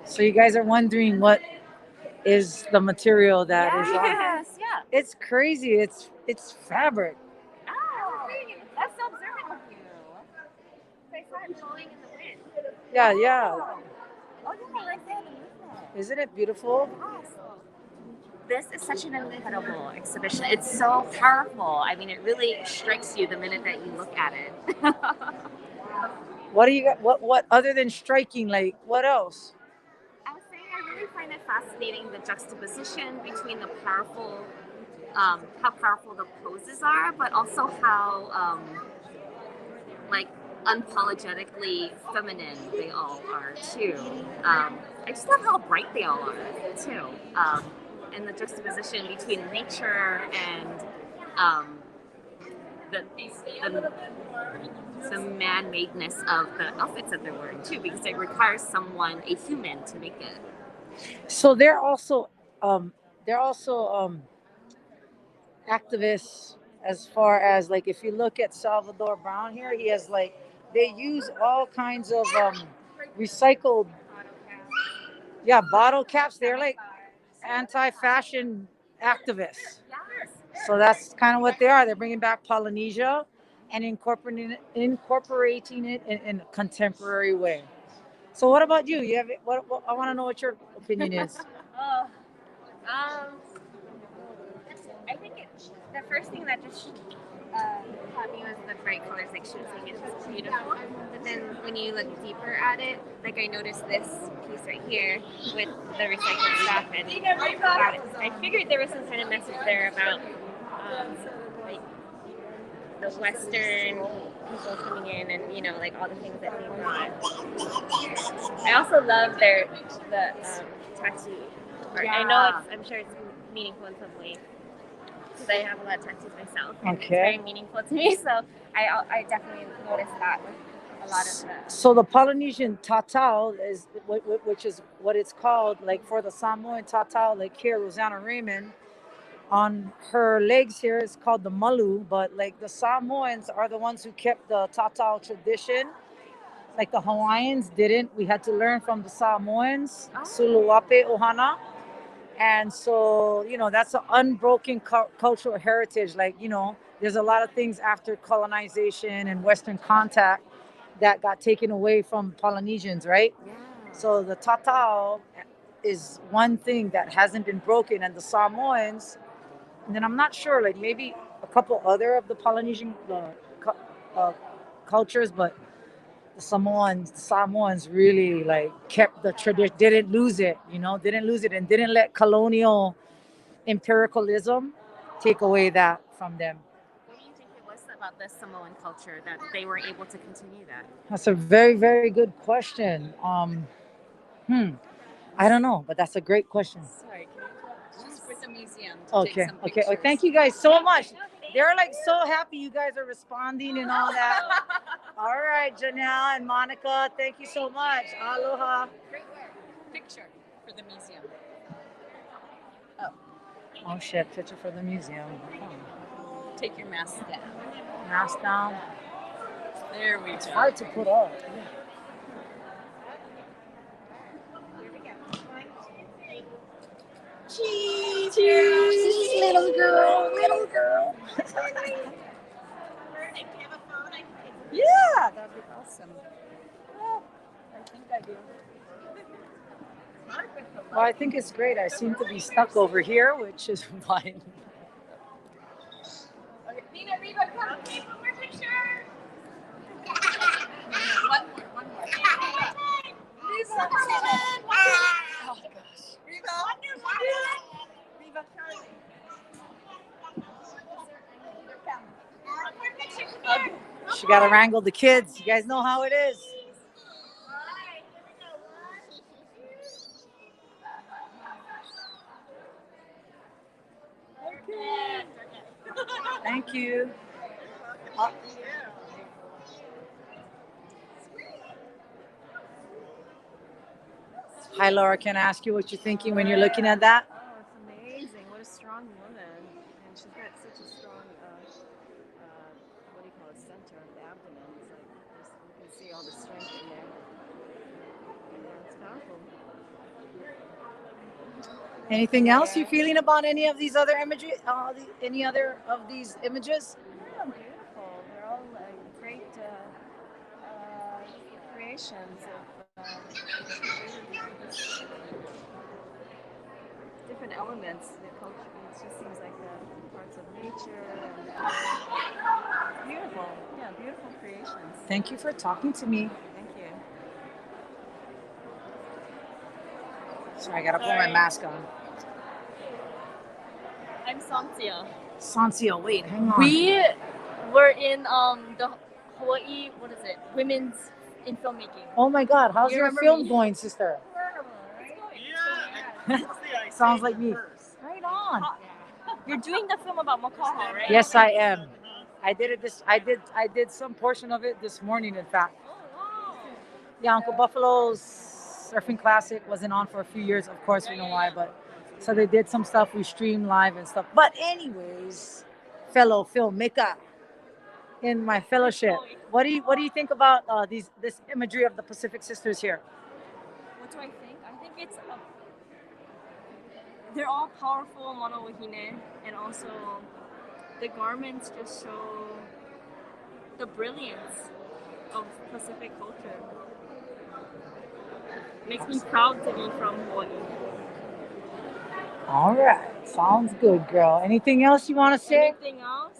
Speaker 1: So you guys are wondering what is the material that is on?
Speaker 21: Yes, yeah.
Speaker 1: It's crazy. It's fabric.
Speaker 21: Oh, that's so observant of you. I saw it blowing in the wind.
Speaker 1: Yeah.
Speaker 21: Oh, yeah, I like that.
Speaker 1: Isn't it beautiful?
Speaker 21: This is such an incredible exhibition. It's so powerful. I mean, it really strikes you the minute that you look at it.
Speaker 1: What do you got? What other than striking? Like what else?
Speaker 21: I was saying I really find it fascinating the juxtaposition between the powerful, how powerful the poses are, but also how like unapologetically feminine they all are too. I just love how bright they all are too. And the juxtaposition between nature and the man-madeness of the outfits that they're wearing too, because it requires someone, a human, to make it.
Speaker 1: So they're also activists as far as like if you look at Salvador Brown here, he has like they use all kinds of recycled bottle caps. They're like anti-fashion activists. So that's kind of what they are. They're bringing back Polynesia and incorporating it in a contemporary way. So what about you? You have what I want to know what your opinion is.
Speaker 21: I think the first thing that just caught me was the bright colors. Like she was saying, it's just beautiful. But then when you look deeper at it, like I noticed this piece right here with the recycled stuff, and I figured there was some kind of message there about like the Western people coming in, and like all the things that they brought. I also love the tattoo art. I know I'm sure it's meaningful in some way, because I have a lot of tattoos myself.
Speaker 1: Okay.
Speaker 21: It's very meaningful to me, so I definitely noticed that with
Speaker 4: a lot of the.
Speaker 1: So the Polynesian tatau is which is what it's called. Like for the Samoan tatau, like here, Rosanna Raymond, on her legs here is called the malu, but like the Samoans are the ones who kept the tatau tradition. Like the Hawaiians didn't. We had to learn from the Samoans, Suluape Ohana. And so, that's an unbroken cultural heritage. Like, there's a lot of things after colonization and Western contact that got taken away from Polynesians, right?
Speaker 14: Yeah.
Speaker 1: So the tatau is one thing that hasn't been broken. And the Samoans, and then I'm not sure, like maybe a couple other of the Polynesian uh, cultures, but the Samoans really like kept the tradition, didn't lose it, and didn't let colonial imperialism take away that from them.
Speaker 4: What do you think it was about the Samoan culture that they were able to continue that?
Speaker 1: That's a very, very good question. I don't know, but that's a great question.
Speaker 20: Sorry, can you just with the museum to take
Speaker 1: Okay,
Speaker 20: some
Speaker 1: okay.
Speaker 20: pictures?
Speaker 1: Oh, thank you guys so much. They're like so happy you guys are responding and all that. All right, Janelle and Monica, thank you so much. Aloha.
Speaker 20: Great work. Picture for the museum.
Speaker 1: Oh shit, picture for the museum.
Speaker 20: Take your mask down.
Speaker 1: Mask down.
Speaker 20: There we
Speaker 1: It's
Speaker 20: go.
Speaker 1: hard to put up.
Speaker 20: Cheese,
Speaker 1: little girl, little girl.
Speaker 20: Yeah, that'd be awesome. Well, I think I do.
Speaker 1: Well, I think it's great. I seem to be stuck over here, which is fine.
Speaker 20: Okay, Nina, Reba, come. One more picture. One more. Reba, oh gosh. Reba. Reba, Charlie.
Speaker 1: She got to wrangle the kids. You guys know how it is. Thank you. Hi, Laura. Can I ask you what you're thinking when you're looking at that?
Speaker 14: Oh, it's amazing. What a strong woman. And she's got such a strong, what do you call it, center of the abdomen. It's like, you can see all the strength in there. Yeah, it's powerful.
Speaker 1: Anything else you feeling about any of these other images? Any other of these images?
Speaker 14: Yeah, beautiful. They're all great creations of different elements. The culture, it just seems like parts of nature and beautiful. Yeah, beautiful creations.
Speaker 1: Thank you for talking to me.
Speaker 14: Thank you.
Speaker 1: Sorry, I gotta put my mask on.
Speaker 8: I'm Santia.
Speaker 1: Sansia, wait, hang on.
Speaker 8: We were in the Hawaii, what is it? Women's in filmmaking.
Speaker 1: Oh my God, how's
Speaker 8: You
Speaker 1: your
Speaker 8: remember
Speaker 1: film
Speaker 8: me?
Speaker 1: going, sister? Sounds like me. Right on.
Speaker 8: You're doing the film about Makaha, right?
Speaker 1: Yes, I am. I did some portion of it this morning, in fact. Yeah, Uncle Buffalo's Surfing Classic wasn't on for a few years. Of course, we know why, but so they did some stuff. We streamed live and stuff. But anyways, fellow filmmaker in my fellowship, what do you think about this imagery of the Pacific Sisters here?
Speaker 8: What do I think? I think it's they're all powerful mono wahine, and also the garments just show the brilliance of Pacific culture. Makes me proud to be from Hawaii.
Speaker 1: All right, sounds good, girl. Anything else you want to say?
Speaker 8: Anything else?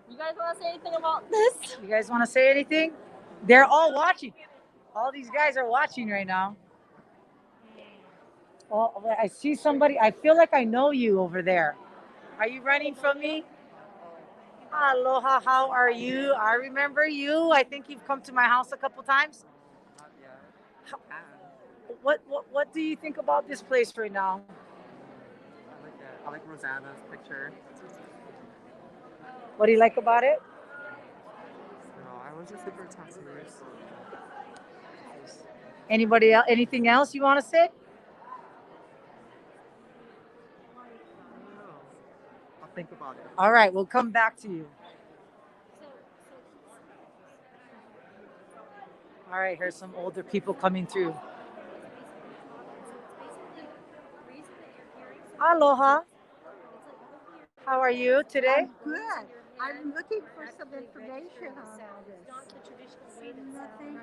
Speaker 8: You guys want to say anything about this?
Speaker 1: You guys want to say anything? They're all watching. All these guys are watching right now. Oh, I see somebody. I feel like I know you over there. Are you running from me? Aloha, how are you? I remember you. I think you've come to my house a couple times. What do you think about this place right now?
Speaker 22: I like it. I like Rosanna's picture.
Speaker 1: What do you like about it?
Speaker 22: I
Speaker 17: Those are super tattoos.
Speaker 1: Anybody else? Anything else you want to say?
Speaker 15: I'll think about it.
Speaker 1: All right, we'll come back to you. All right, here's some older people coming through. Aloha. How are you today?
Speaker 12: I'm good. I'm looking for some information on all this. Nothing.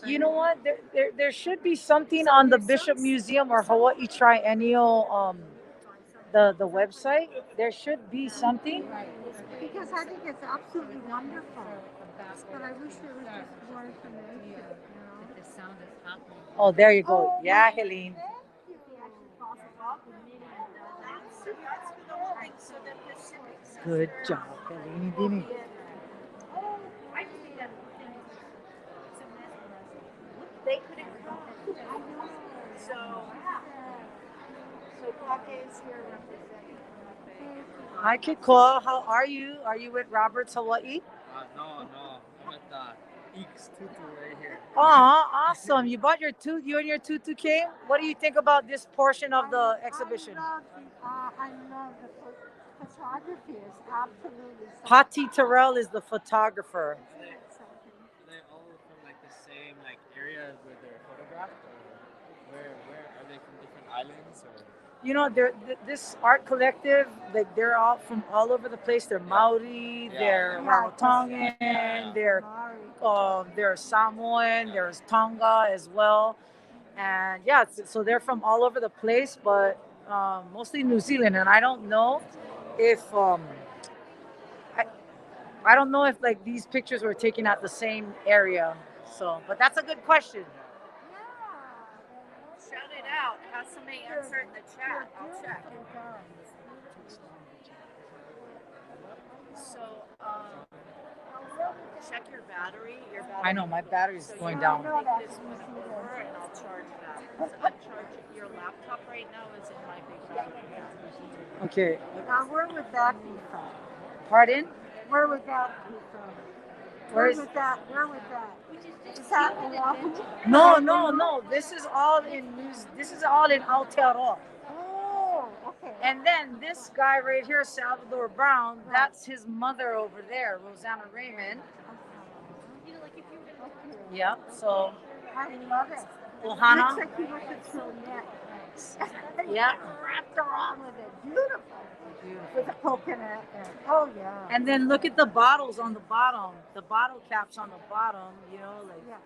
Speaker 1: You know what? There should be something on the Bishop Museum or Hawaii Triennial, the website. There should be something.
Speaker 12: Because I think it's absolutely wonderful. But I wish there was just more information, you know?
Speaker 14: The sound is happening.
Speaker 1: Oh, there you go. Yeah, Helene. Good job, Helene. Dini.
Speaker 6: They couldn't come. So Pake's here representing.
Speaker 1: Hi, Kikoa. How are you? Are you with Robert's Hawaii?
Speaker 13: No. I'm at the Eeks Tutu right here.
Speaker 1: Aw, awesome. You bought your you and your tutu came? What do you think about this portion of the exhibition?
Speaker 12: I love the photography. Is absolutely something.
Speaker 1: Patti Terrell is the photographer.
Speaker 13: Are they all from like the same like area where they're photographed, or where are they from different islands or?
Speaker 1: You know, this art collective, like they're all from all over the place. They're Maori, they're Rarotongan, they're Samoan, there's Tonga as well, and yeah, so they're from all over the place, but mostly New Zealand. And I don't know if I don't know if like these pictures were taken at the same area. So, but that's a good question.
Speaker 6: Shout it out. Have somebody answer in the chat. I'll check. So, check your battery.
Speaker 1: I know my battery's
Speaker 6: So
Speaker 1: going
Speaker 6: you
Speaker 1: down.
Speaker 6: can take this one over and I'll charge that. Because I'm charging your laptop right now is in my big battery.
Speaker 1: Okay.
Speaker 12: Now, where would that be from?
Speaker 1: Pardon?
Speaker 12: Where would that be from? Where would that? Is that Oahu?
Speaker 1: No. This is all in Aotearoa.
Speaker 12: Oh, okay.
Speaker 1: And then this guy right here, Salvador Brown, that's his mother over there, Rosanna Raymond. Yeah, so.
Speaker 12: I love it.
Speaker 1: Ohana.
Speaker 12: Looks like you went to Triennial.
Speaker 1: Yeah.
Speaker 12: Wrapped around with it. Beautiful. With a coconut. Oh, yeah.
Speaker 1: And then look at the bottles on the bottom. The bottle caps on the bottom, you know, like.
Speaker 12: Yeah.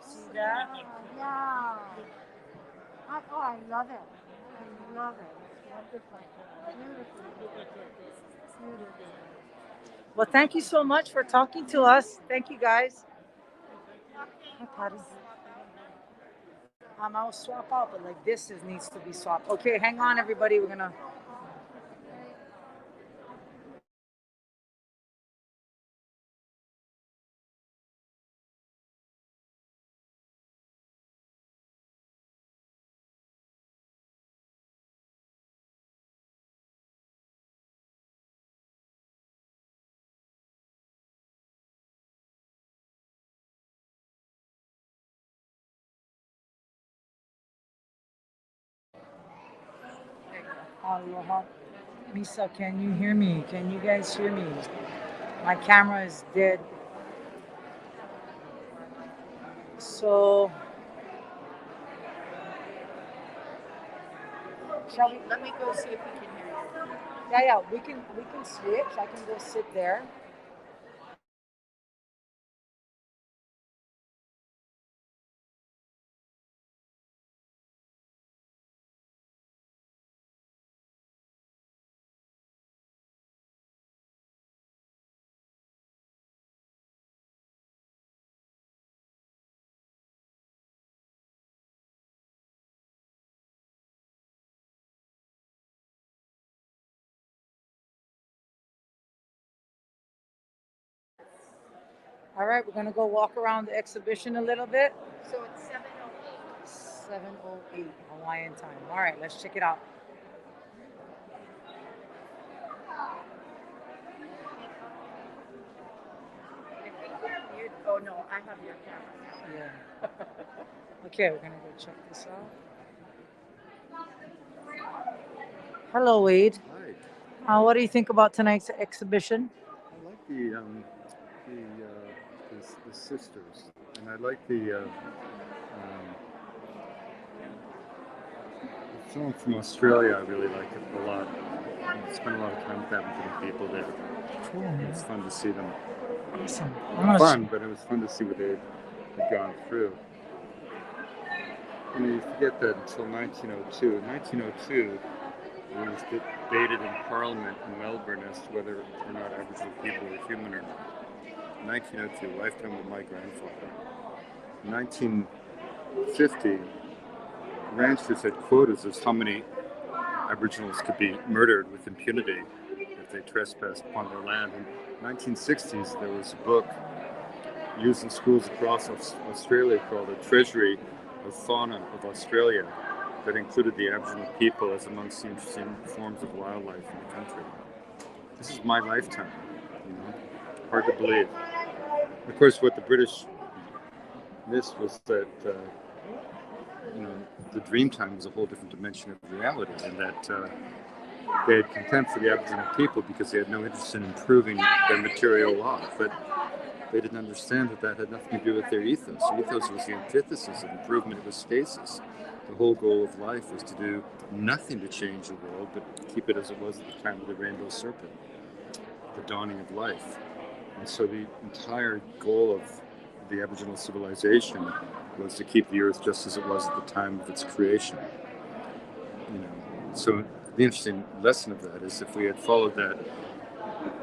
Speaker 1: See that?
Speaker 12: Yeah. I love it. I love it. It's wonderful. Beautiful.
Speaker 1: Well, thank you so much for talking to us. Thank you, guys. I'll swap out, but like this needs to be swapped. Okay, hang on, everybody. We're gonna. Aloha. Misa, can you hear me? Can you guys hear me? My camera is dead. So, shall we?
Speaker 6: Let me go see if we can hear you.
Speaker 1: Yeah. We can switch. I can go sit there. All right, we're gonna go walk around the exhibition a little bit.
Speaker 6: So it's 7:08.
Speaker 1: 7:08 Hawaiian time. All right, let's check it out.
Speaker 20: did. Oh no, I have your camera.
Speaker 1: Yeah. Okay, we're gonna go check this out. Hello, Wade.
Speaker 2: Hi.
Speaker 1: What do you think about tonight's exhibition?
Speaker 2: I like the sisters, and I like the film from Australia. I really like it a lot. I spent a lot of time with Aboriginal people there.
Speaker 1: Cool,
Speaker 2: It was
Speaker 1: man.
Speaker 2: fun to see them.
Speaker 1: Awesome.
Speaker 2: Fun, but it was fun to see what they had gone through. You forget that until 1902. In 1902, it was debated in Parliament in Melbourne as to whether or not Aboriginal people were human or not. 1902, lifetime of my grandfather. In 1950, ranchers had quotas as how many Aboriginals could be murdered with impunity if they trespassed upon their land. In the 1960s, there was a book used in schools across Australia called The Treasury of Fauna of Australia that included the Aboriginal people as amongst the interesting forms of wildlife in the country. This is my lifetime, hard to believe. Of course, what the British missed was that the Dreamtime was a whole different dimension of reality, and that they had contempt for the Aboriginal people because they had no interest in improving their material lot. But they didn't understand that had nothing to do with their ethos. Ethos was the antithesis of improvement, it was stasis. The whole goal of life was to do nothing to change the world, but keep it as it was at the time of the Rainbow Serpent, the dawning of life. And so the entire goal of the Aboriginal civilization was to keep the earth just as it was at the time of its creation. So the interesting lesson of that is if we had followed that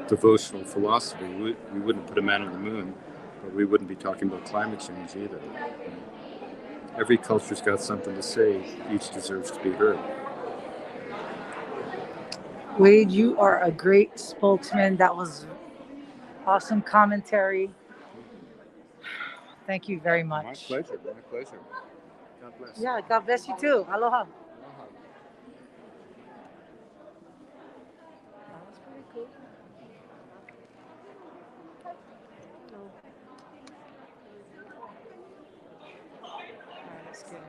Speaker 2: devotional philosophy, we wouldn't put a man on the moon, but we wouldn't be talking about climate change either. Every culture's got something to say. Each deserves to be heard.
Speaker 1: Wade, you are a great spokesman. That was awesome commentary. Thank you very much.
Speaker 2: My pleasure. My pleasure. God bless.
Speaker 1: Yeah, God bless you too. Aloha.
Speaker 2: Aloha.
Speaker 1: That was pretty cool. Alright, let's get in here.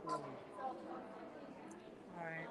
Speaker 1: Cool. Alright.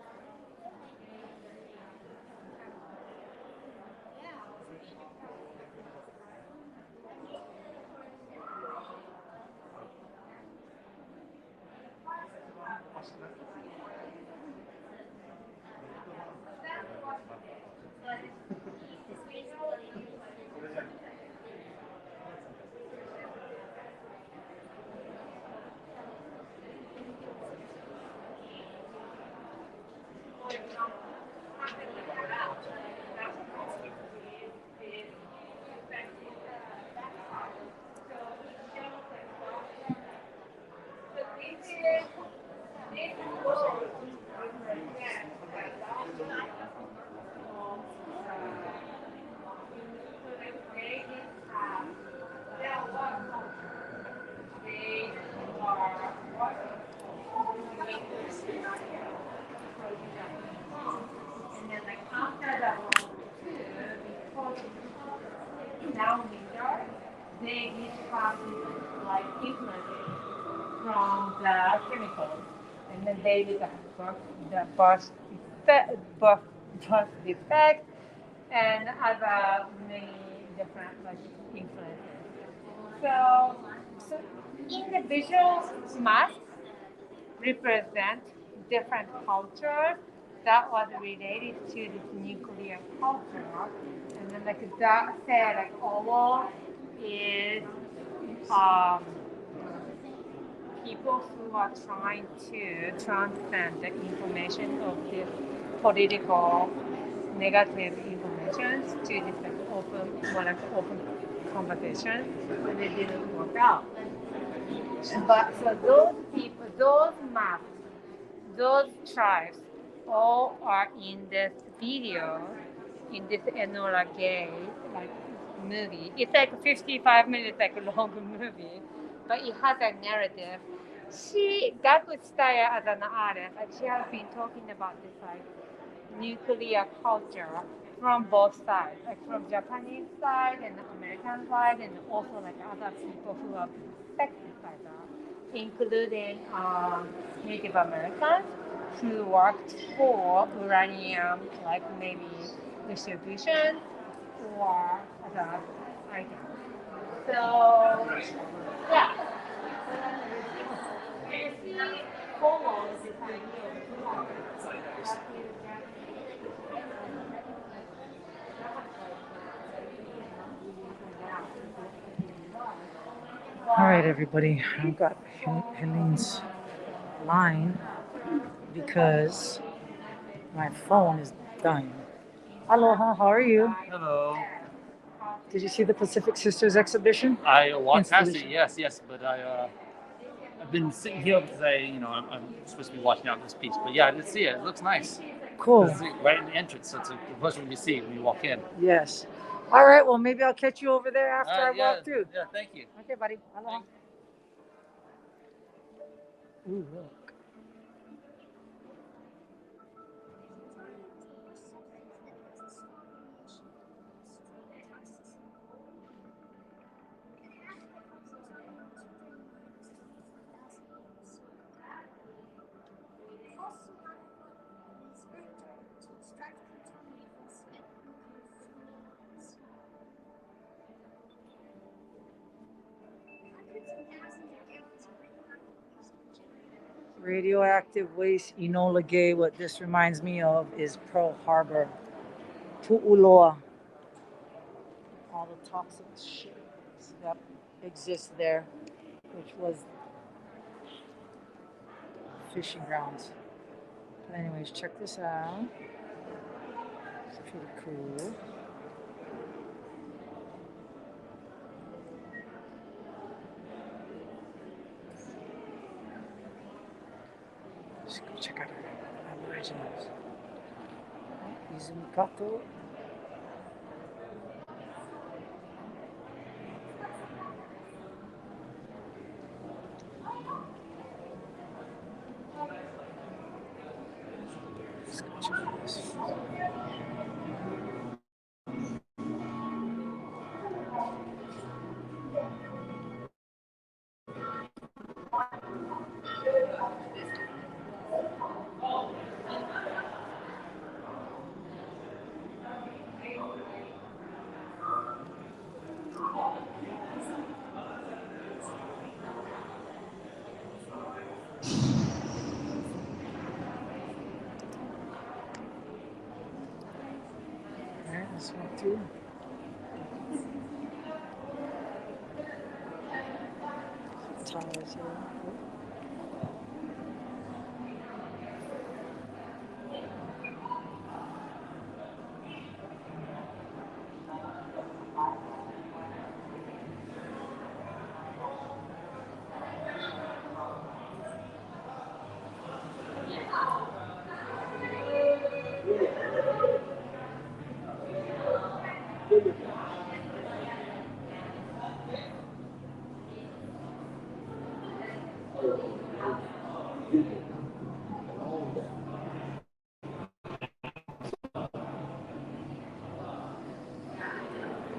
Speaker 10: They each have like influences from the chemicals, and then they do the birth defect, and other many different like influences. So individual masks represent different cultures that was related to this nuclear culture, and then like that say like owl is people who are trying to transcend the information of this political negative information to this like open conversation, and it didn't work out. But so those people, those maps, those tribes, all are in this video, in this Enola Gay like movie. It's like 55 minutes, like a long movie, but it has a narrative. That would style as an artist, and she has been talking about this like nuclear culture from both sides, like from Japanese side and American side, and also like other people who are affected by that, including Native Americans who worked for uranium, like maybe distribution or other items. So, yeah. Follows the idea
Speaker 1: All right, everybody. I've got Helene's line because my phone is dying. Aloha, how are you?
Speaker 9: Hello.
Speaker 1: Did you see the Pacific Sisters exhibition?
Speaker 9: I walked past it.
Speaker 1: Installation.
Speaker 9: Yes, but I've been sitting here because I'm supposed to be watching out this piece. But yeah, I did see it. It looks nice.
Speaker 1: Cool.
Speaker 9: It's right in the entrance, so it's the first one you see when you walk in.
Speaker 1: Yes. All right, well, maybe I'll catch you over there after I
Speaker 9: Yeah,
Speaker 1: walk through.
Speaker 9: yeah. Thank you.
Speaker 1: Okay, buddy. Aloha. Ooh, look. Radioactive waste, Enola Gay. What this reminds me of is Pearl Harbor, Pu'uloa. All the toxic shit that exists there, which was fishing grounds. But anyways, check this out. It's pretty cool. Let's go check out our Aborigines. Izumikato. Let's go check out this. Alright, let's walk through. Towers here.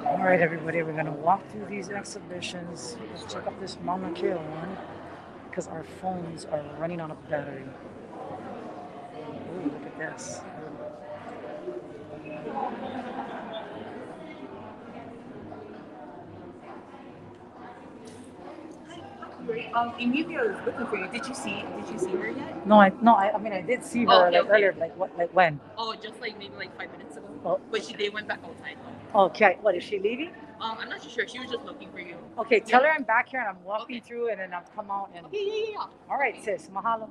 Speaker 1: All right, everybody, we're gonna walk through these exhibitions. Let's check out this Mauna Kea one because our phones are running out of battery. Ooh, look at this.
Speaker 20: Emilia is looking for you. Did you see her yet?
Speaker 1: No, I mean, I did see her earlier, like when?
Speaker 20: Oh, just like maybe like 5 minutes ago.
Speaker 1: Oh.
Speaker 20: But they went back outside.
Speaker 1: Okay, what is she leaving?
Speaker 20: I'm not too sure. She was just looking for you.
Speaker 1: Okay, tell her I'm back here and I'm walking through and then I'll come out and.
Speaker 20: Okay, yeah.
Speaker 1: All right, sis, mahalo.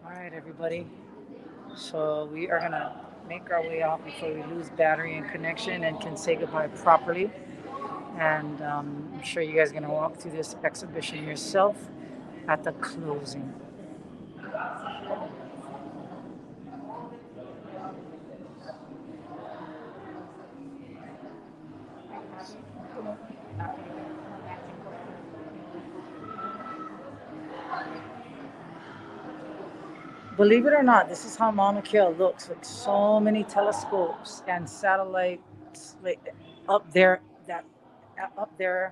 Speaker 1: All right, everybody. So we are gonna make our way out before we lose battery and connection and can say goodbye properly. And I'm sure you guys are gonna walk through this exhibition yourself at the closing. Believe it or not, this is how Mauna Kea looks with so many telescopes and satellites like up there that up there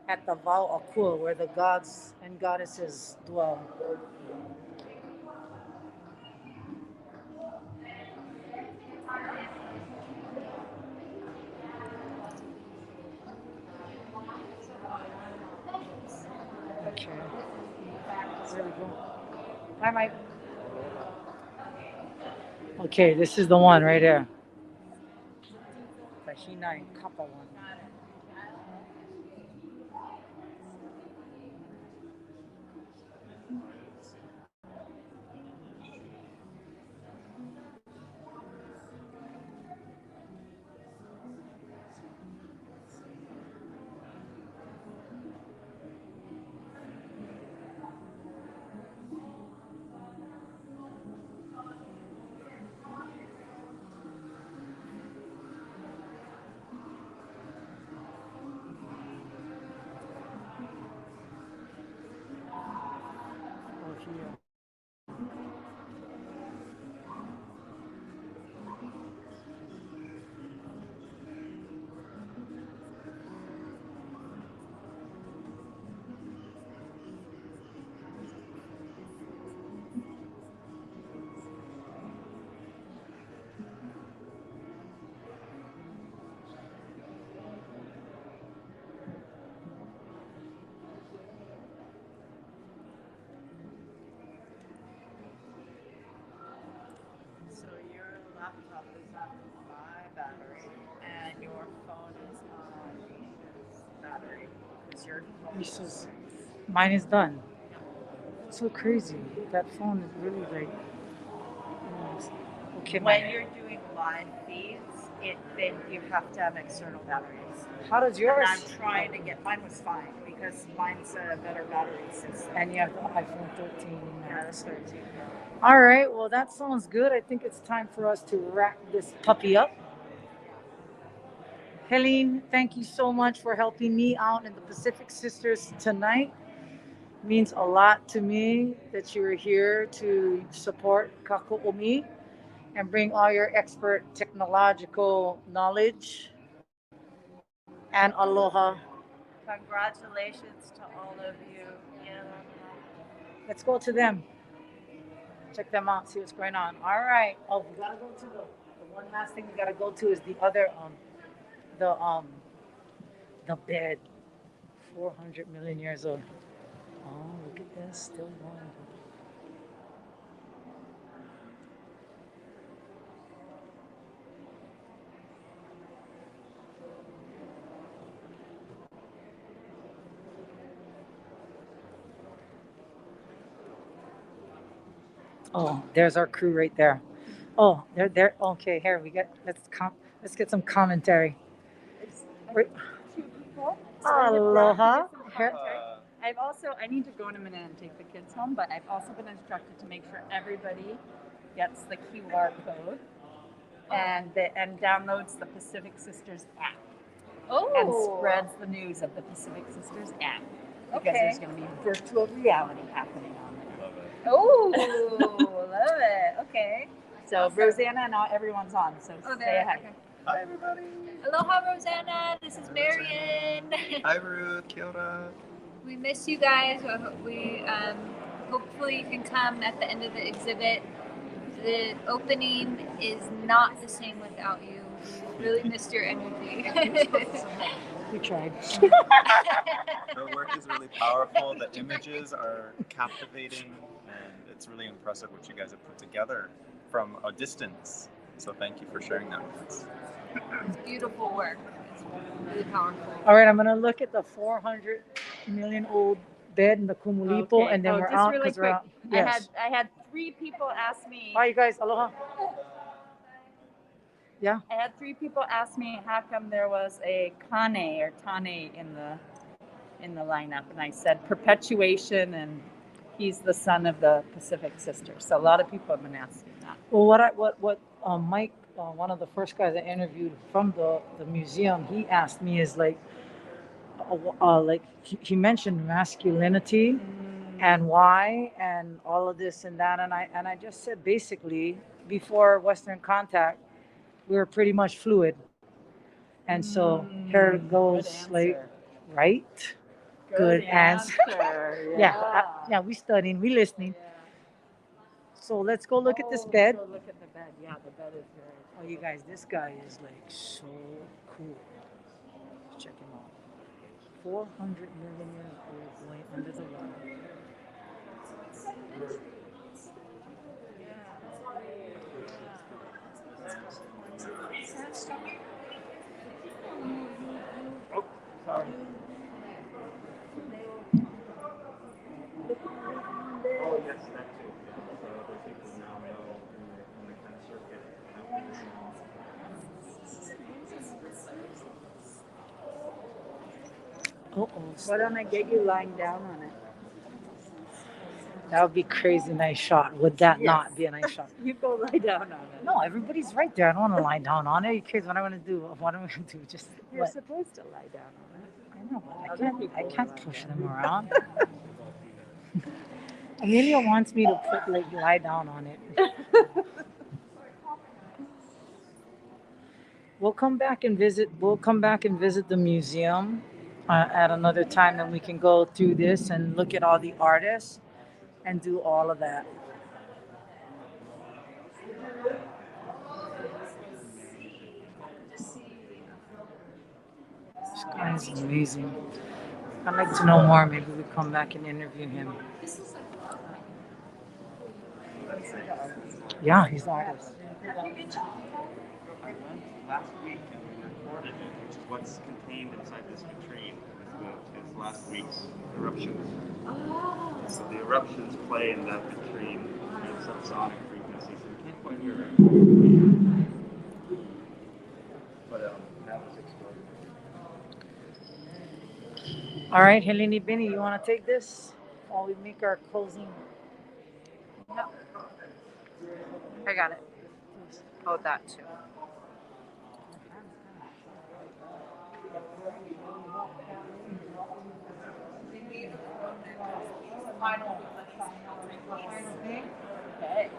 Speaker 1: at the Val Akua where the gods and goddesses dwell. Okay. There we go. Hi, Mike. Okay, this is the one right here. The Hina and Kappa one. Oh, here.
Speaker 4: So your laptop is on my battery, and your phone is on Risha's battery. Because your phone
Speaker 1: This is mine is done. It's so crazy. That phone is really like okay.
Speaker 4: when you're doing live feeds, then you have to have external batteries.
Speaker 1: How does yours?
Speaker 4: And I'm trying to get mine was fine because mine's a better battery system.
Speaker 1: And you have the iPhone 13.
Speaker 4: Yeah, that's 13.
Speaker 1: All right. Well, that sounds good. I think it's time for us to wrap this puppy up. Helene, thank you so much for helping me out in the Pacific Sisters tonight. Means a lot to me that you're here to support Kaku'omi and bring all your expert technological knowledge and aloha.
Speaker 4: Congratulations to all of you. Yeah.
Speaker 1: Let's go to them. Check them out, see what's going on. All right. Oh, we gotta go to the one last thing we gotta go to is the other the um the bed. 400 million years old. Oh, look at this, still going. Oh, there's our crew right there. Oh, they're there. Okay, here we get. Let's get some commentary. Right.
Speaker 20: Two people.
Speaker 1: Aloha. Here-
Speaker 20: I need to go in a minute and take the kids home, but I've also been instructed to make sure everybody gets the QR code and downloads the Pacific Sisters app. And spreads the news of the Pacific Sisters app. Because there's going to be virtual reality happening on there. Oh, love it. Okay. So awesome. Rosanna and everyone's on. So say hi.
Speaker 3: Okay. Hi, everybody.
Speaker 21: Aloha, Rosanna. This is Marion.
Speaker 3: Hi, Ruth. Kia ora.
Speaker 21: We miss you guys. We hopefully you can come at the end of the exhibit. The opening is not the same without you. We really missed your energy.
Speaker 1: We tried.
Speaker 3: The work is really powerful. The images are captivating, and it's really impressive what you guys have put together from a distance. So thank you for sharing that with us.
Speaker 21: It's beautiful work. It's really powerful.
Speaker 1: All right, I'm gonna look at the 400 million old bed in the Kumulipo, and then we're
Speaker 20: just
Speaker 1: out
Speaker 20: really
Speaker 1: because we're
Speaker 20: quick.
Speaker 1: out. Yes.
Speaker 20: I had 3 people ask me.
Speaker 1: Hi, you guys. Aloha. Yeah.
Speaker 20: I had 3 people ask me how come there was a Kane or Tane in the lineup, and I said perpetuation, and he's the son of the Pacific Sisters. So a lot of people have been asking that.
Speaker 1: Well, what Mike, one of the first guys I interviewed from the museum, he asked me is like he mentioned masculinity and why and all of this and that. And I just said basically before Western contact, we were pretty much fluid. And so here goes like, right? Good answer. Yeah, yeah, we studying, we listening. So let's go look at this bed.
Speaker 14: Go look at the bed. Yeah, the bed is very.
Speaker 1: Oh, you guys, this guy is like so cool. Check him out. 400 million years old, going under the water.
Speaker 2: Oh, sorry. Oh, yes, that too. Yeah. So other people now know in the kind of circuit how this
Speaker 1: Oh,
Speaker 6: Why don't I get you lying down on it?
Speaker 1: that would be crazy nice shot. Would that
Speaker 6: Yes.
Speaker 1: not be a nice shot?
Speaker 6: You go lie down on it.
Speaker 1: No, everybody's right there. I don't want to lie down on it. You kids, what am I going to do? What am I going to do? Just
Speaker 6: You're
Speaker 1: what?
Speaker 6: supposed to lie down on it.
Speaker 1: I know, but
Speaker 6: Other
Speaker 1: I
Speaker 6: people
Speaker 1: can't
Speaker 6: lie
Speaker 1: push
Speaker 6: down.
Speaker 1: them around. Amelia wants me to put like lie down on it. We'll come back and visit. We'll come back and visit the museum at another time. Then we can go through this and look at all the artists and do all of that. This guy is amazing. I'd like to know more. Maybe we come back and interview him. Yeah, he's the artist.
Speaker 7: I went last week and we recorded it, which is what's contained inside this vitrine. It's last week's eruptions. So the eruptions play in that vitrine at subsonic frequencies. You can't quite hear it. But that was extraordinary.
Speaker 1: All right, Helene Benny, you want to take this while we make our closing?
Speaker 20: No. I got it. Oh, that too.
Speaker 1: Final thing.
Speaker 20: Okay.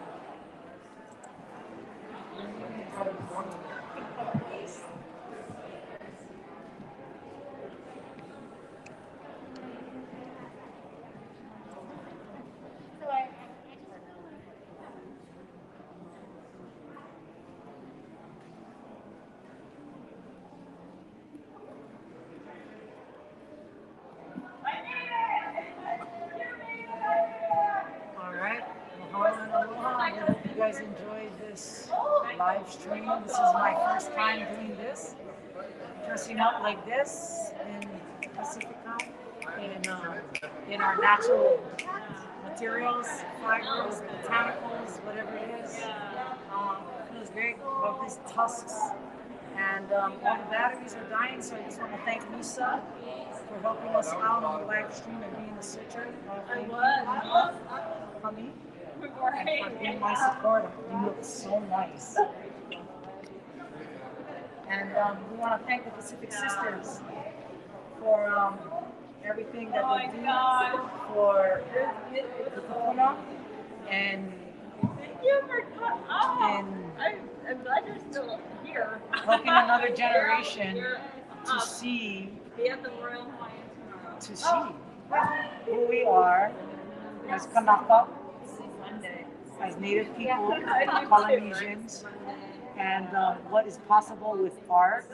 Speaker 1: All right. Aloha and aloha. I hope you guys enjoyed this live stream. This is my first time doing this. Dressing up like this in Pacifica, in our natural materials, fibers, botanicals, whatever it is. Feels great. Love these tusks. And all the batteries are dying, so I just want to thank Lisa for helping us out on the live stream and being a switcher. Thank you, honey, and for being my supporter. You look so nice. And we want to thank the Pacific Sisters for everything that they do for the Kupuna and
Speaker 20: Thank you for I'm glad you're still here.
Speaker 1: helping another generation to see
Speaker 20: Be at the Royal Hawaiian tomorrow.
Speaker 1: to see who we are as Kanaka, as Native people, Polynesians, and what is possible with art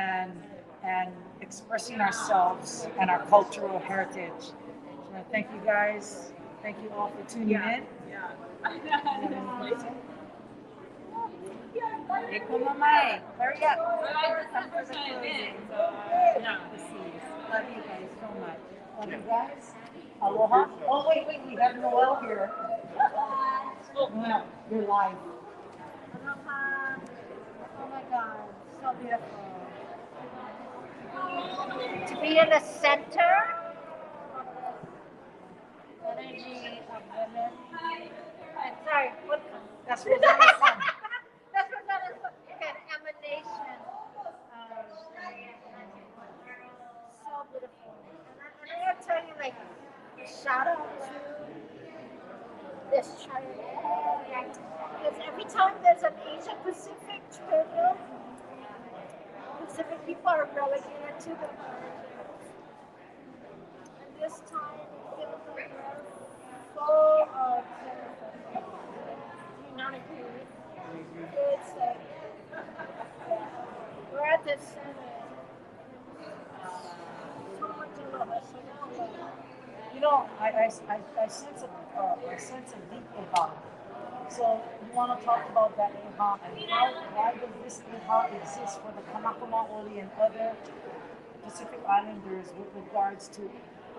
Speaker 1: and expressing ourselves and our cultural heritage. So thank you guys. Thank you all for tuning in.
Speaker 12: Hurry up.
Speaker 20: Come for the closing.
Speaker 1: Love you guys so much. Love you guys. Aloha. Oh, wait, we have Noel here. Yeah, you're live.
Speaker 12: Aloha. Oh my God, so beautiful. To be in the center of the energy of women. I'm sorry, what?
Speaker 1: That's Rosanna's son.
Speaker 12: That's Rosanna's son. An emanation of so beautiful. And I gotta tell you, like, shout to this Triennial. Because every time there's an Asia Pacific Triennial, Pacific people are relegated to the margins. And this time it feels like we're full of benefit. You not agree? It's like we're at the center. So much love, so much love.
Speaker 1: You know, I sense a deep iha. So you want to talk about that iha and why does this iha exist for the Kanakamaoli and other Pacific Islanders with regards to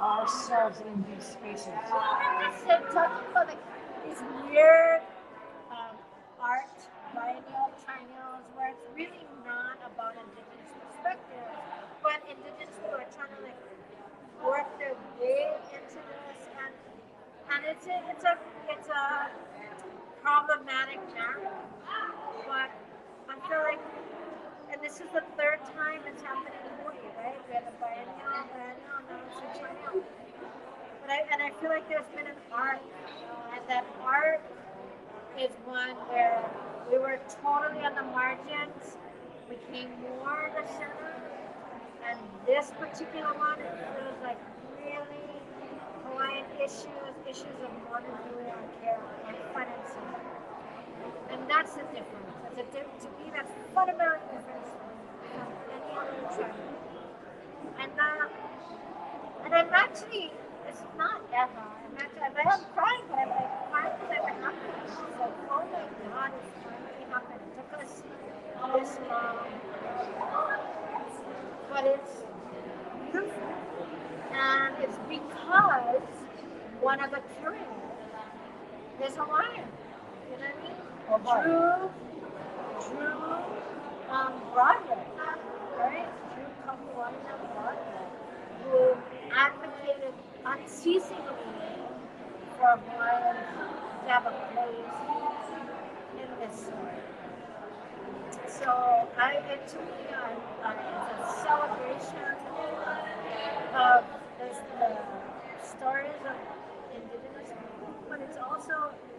Speaker 1: ourselves in these spaces?
Speaker 12: I'm just talking about like these weird art, biennial, triennials, where it's really not about indigenous perspectives, but indigenous people are trying to like work their way into this, and it's a problematic matter. But I feel like, and this is the third time it's happened in Hawaii, right? We had a biennial, now it's a triennial. And I feel like there's been an arc, and that arc is one where we were totally on the margins, became more the center, and this particular one, it feels like really Hawaiian issues of modern Hawaiian care and front and center. And that's the difference. To me, that's fundamental difference from any other tribe. And I'm actually, it's not ever. I'm crying, but I'm like crying because I'm happy. It's like, oh my God, it's finally happened. It took us this long, but it's beautiful, and it's because one of the curators is Hawaiian. You know what I mean? Drew Broadway, right? Drew Kapuana Broadway, who advocated unceasingly for Hawaiians to have a place in this story. So to me, it's a celebration of the stories of indigenous people, but it's also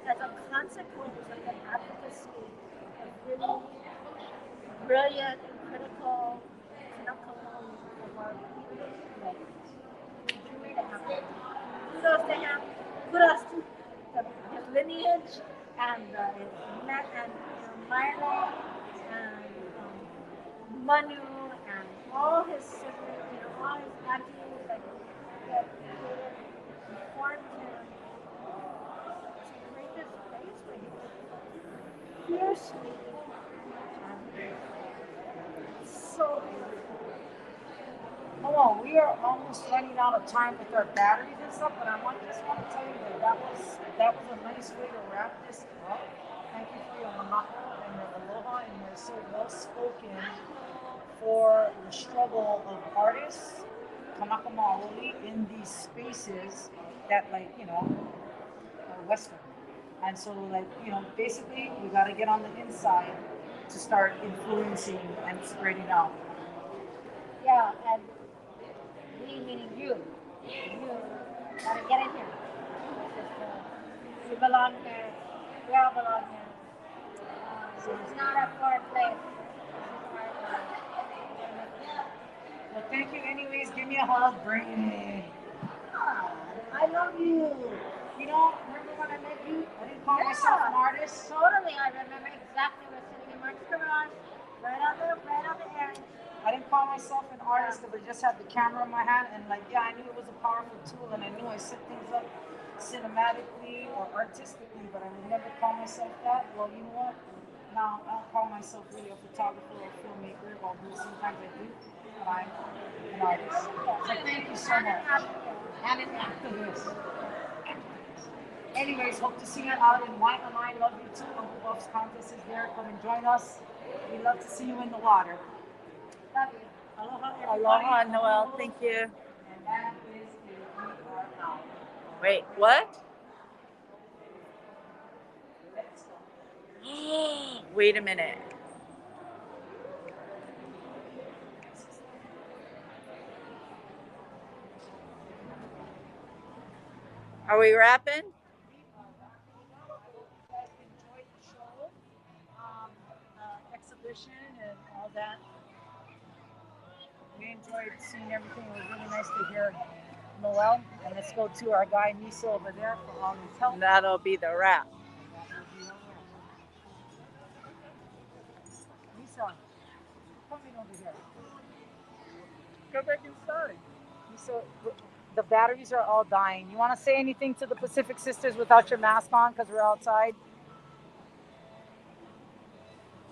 Speaker 12: as a consequence of the advocacy of really brilliant, critical Kanakamoni of our people. Kudos to him. Kudos to his lineage and Milo and Manu and all his siblings, all his aunties that informed him to create this place for him. Fiercely so beautiful.
Speaker 1: Oh, we are almost running out of time with our batteries and stuff, but just want to tell you that was a nice way to wrap this up. Thank you for your mahalo and your aloha, and you're so well spoken for the struggle of artists, kanaka maoli, in these spaces that are Western. And so basically we got to get on the inside to start influencing and spreading out.
Speaker 12: Yeah, and we meaning you. You gotta get in here. You belong here. We all belong here. So it's not a poor place.
Speaker 1: Well, thank you anyways. Give me a hug, Brittany. I love you. Remember when I met you? I didn't call myself an artist.
Speaker 12: Totally, I remember exactly. We're sitting in Mark's garage, right on the edge.
Speaker 1: I didn't call myself an artist because I just had the camera in my hand and I knew it was a powerful tool and I knew I set things up cinematically or artistically, but I would never call myself that. Well, you know what? Now I don't call myself really a photographer or a filmmaker, although sometimes I do, but I'm an artist. So thank you so much. And an activist. Anyways, hope to see you out in White and I love you too. Uncle Buff's contest is there. Come and join us. We love to see you in the water. Love you. Aloha, everybody.
Speaker 20: Aloha, Noel. Thank you.
Speaker 1: And that is a we are out.
Speaker 20: Wait, what? Wait a minute. Are we wrapping?
Speaker 1: Enjoyed the show, exhibition, and all that. We enjoyed seeing everything. It was really nice to hear Noel. And let's go to our guy Misa over there for all his help.
Speaker 20: That'll be the wrap.
Speaker 1: Misa, coming over here.
Speaker 6: Go back inside.
Speaker 1: Misa, the batteries are all dying. You want to say anything to the Pacific Sisters without your mask on because we're outside?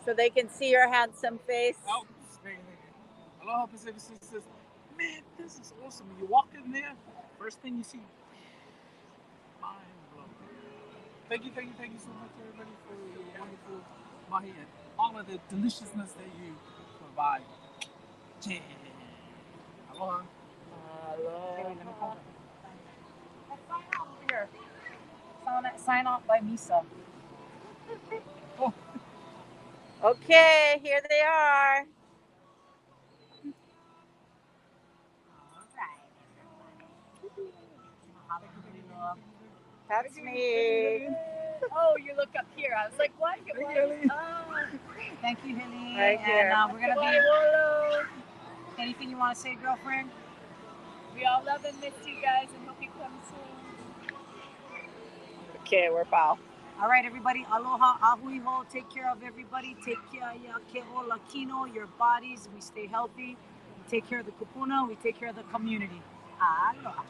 Speaker 20: So they can see your handsome face.
Speaker 6: Oh, Aloha Pacific Sisters. Man, this is awesome. You walk in there, first thing you see, mind blowing. Thank you so much, everybody, for your wonderful mahi and all of the deliciousness that you provide. Yeah. Aloha.
Speaker 1: Aloha. Sign off over here. Sign off by Misa.
Speaker 20: Okay, here they are. That's me.
Speaker 18: Oh, you look up here. I was like, what?
Speaker 1: Thank you, Hilly.
Speaker 20: Right here.
Speaker 1: And we're going to be... Anything you want to say, girlfriend?
Speaker 18: We all love and miss you guys and hope you come soon.
Speaker 20: Okay, we're bow.
Speaker 1: All right, everybody. Aloha, ahui ho. Take care of everybody. Take care of ya keho lakino, your bodies. We stay healthy. We take care of the kupuna. We take care of the community. Aloha.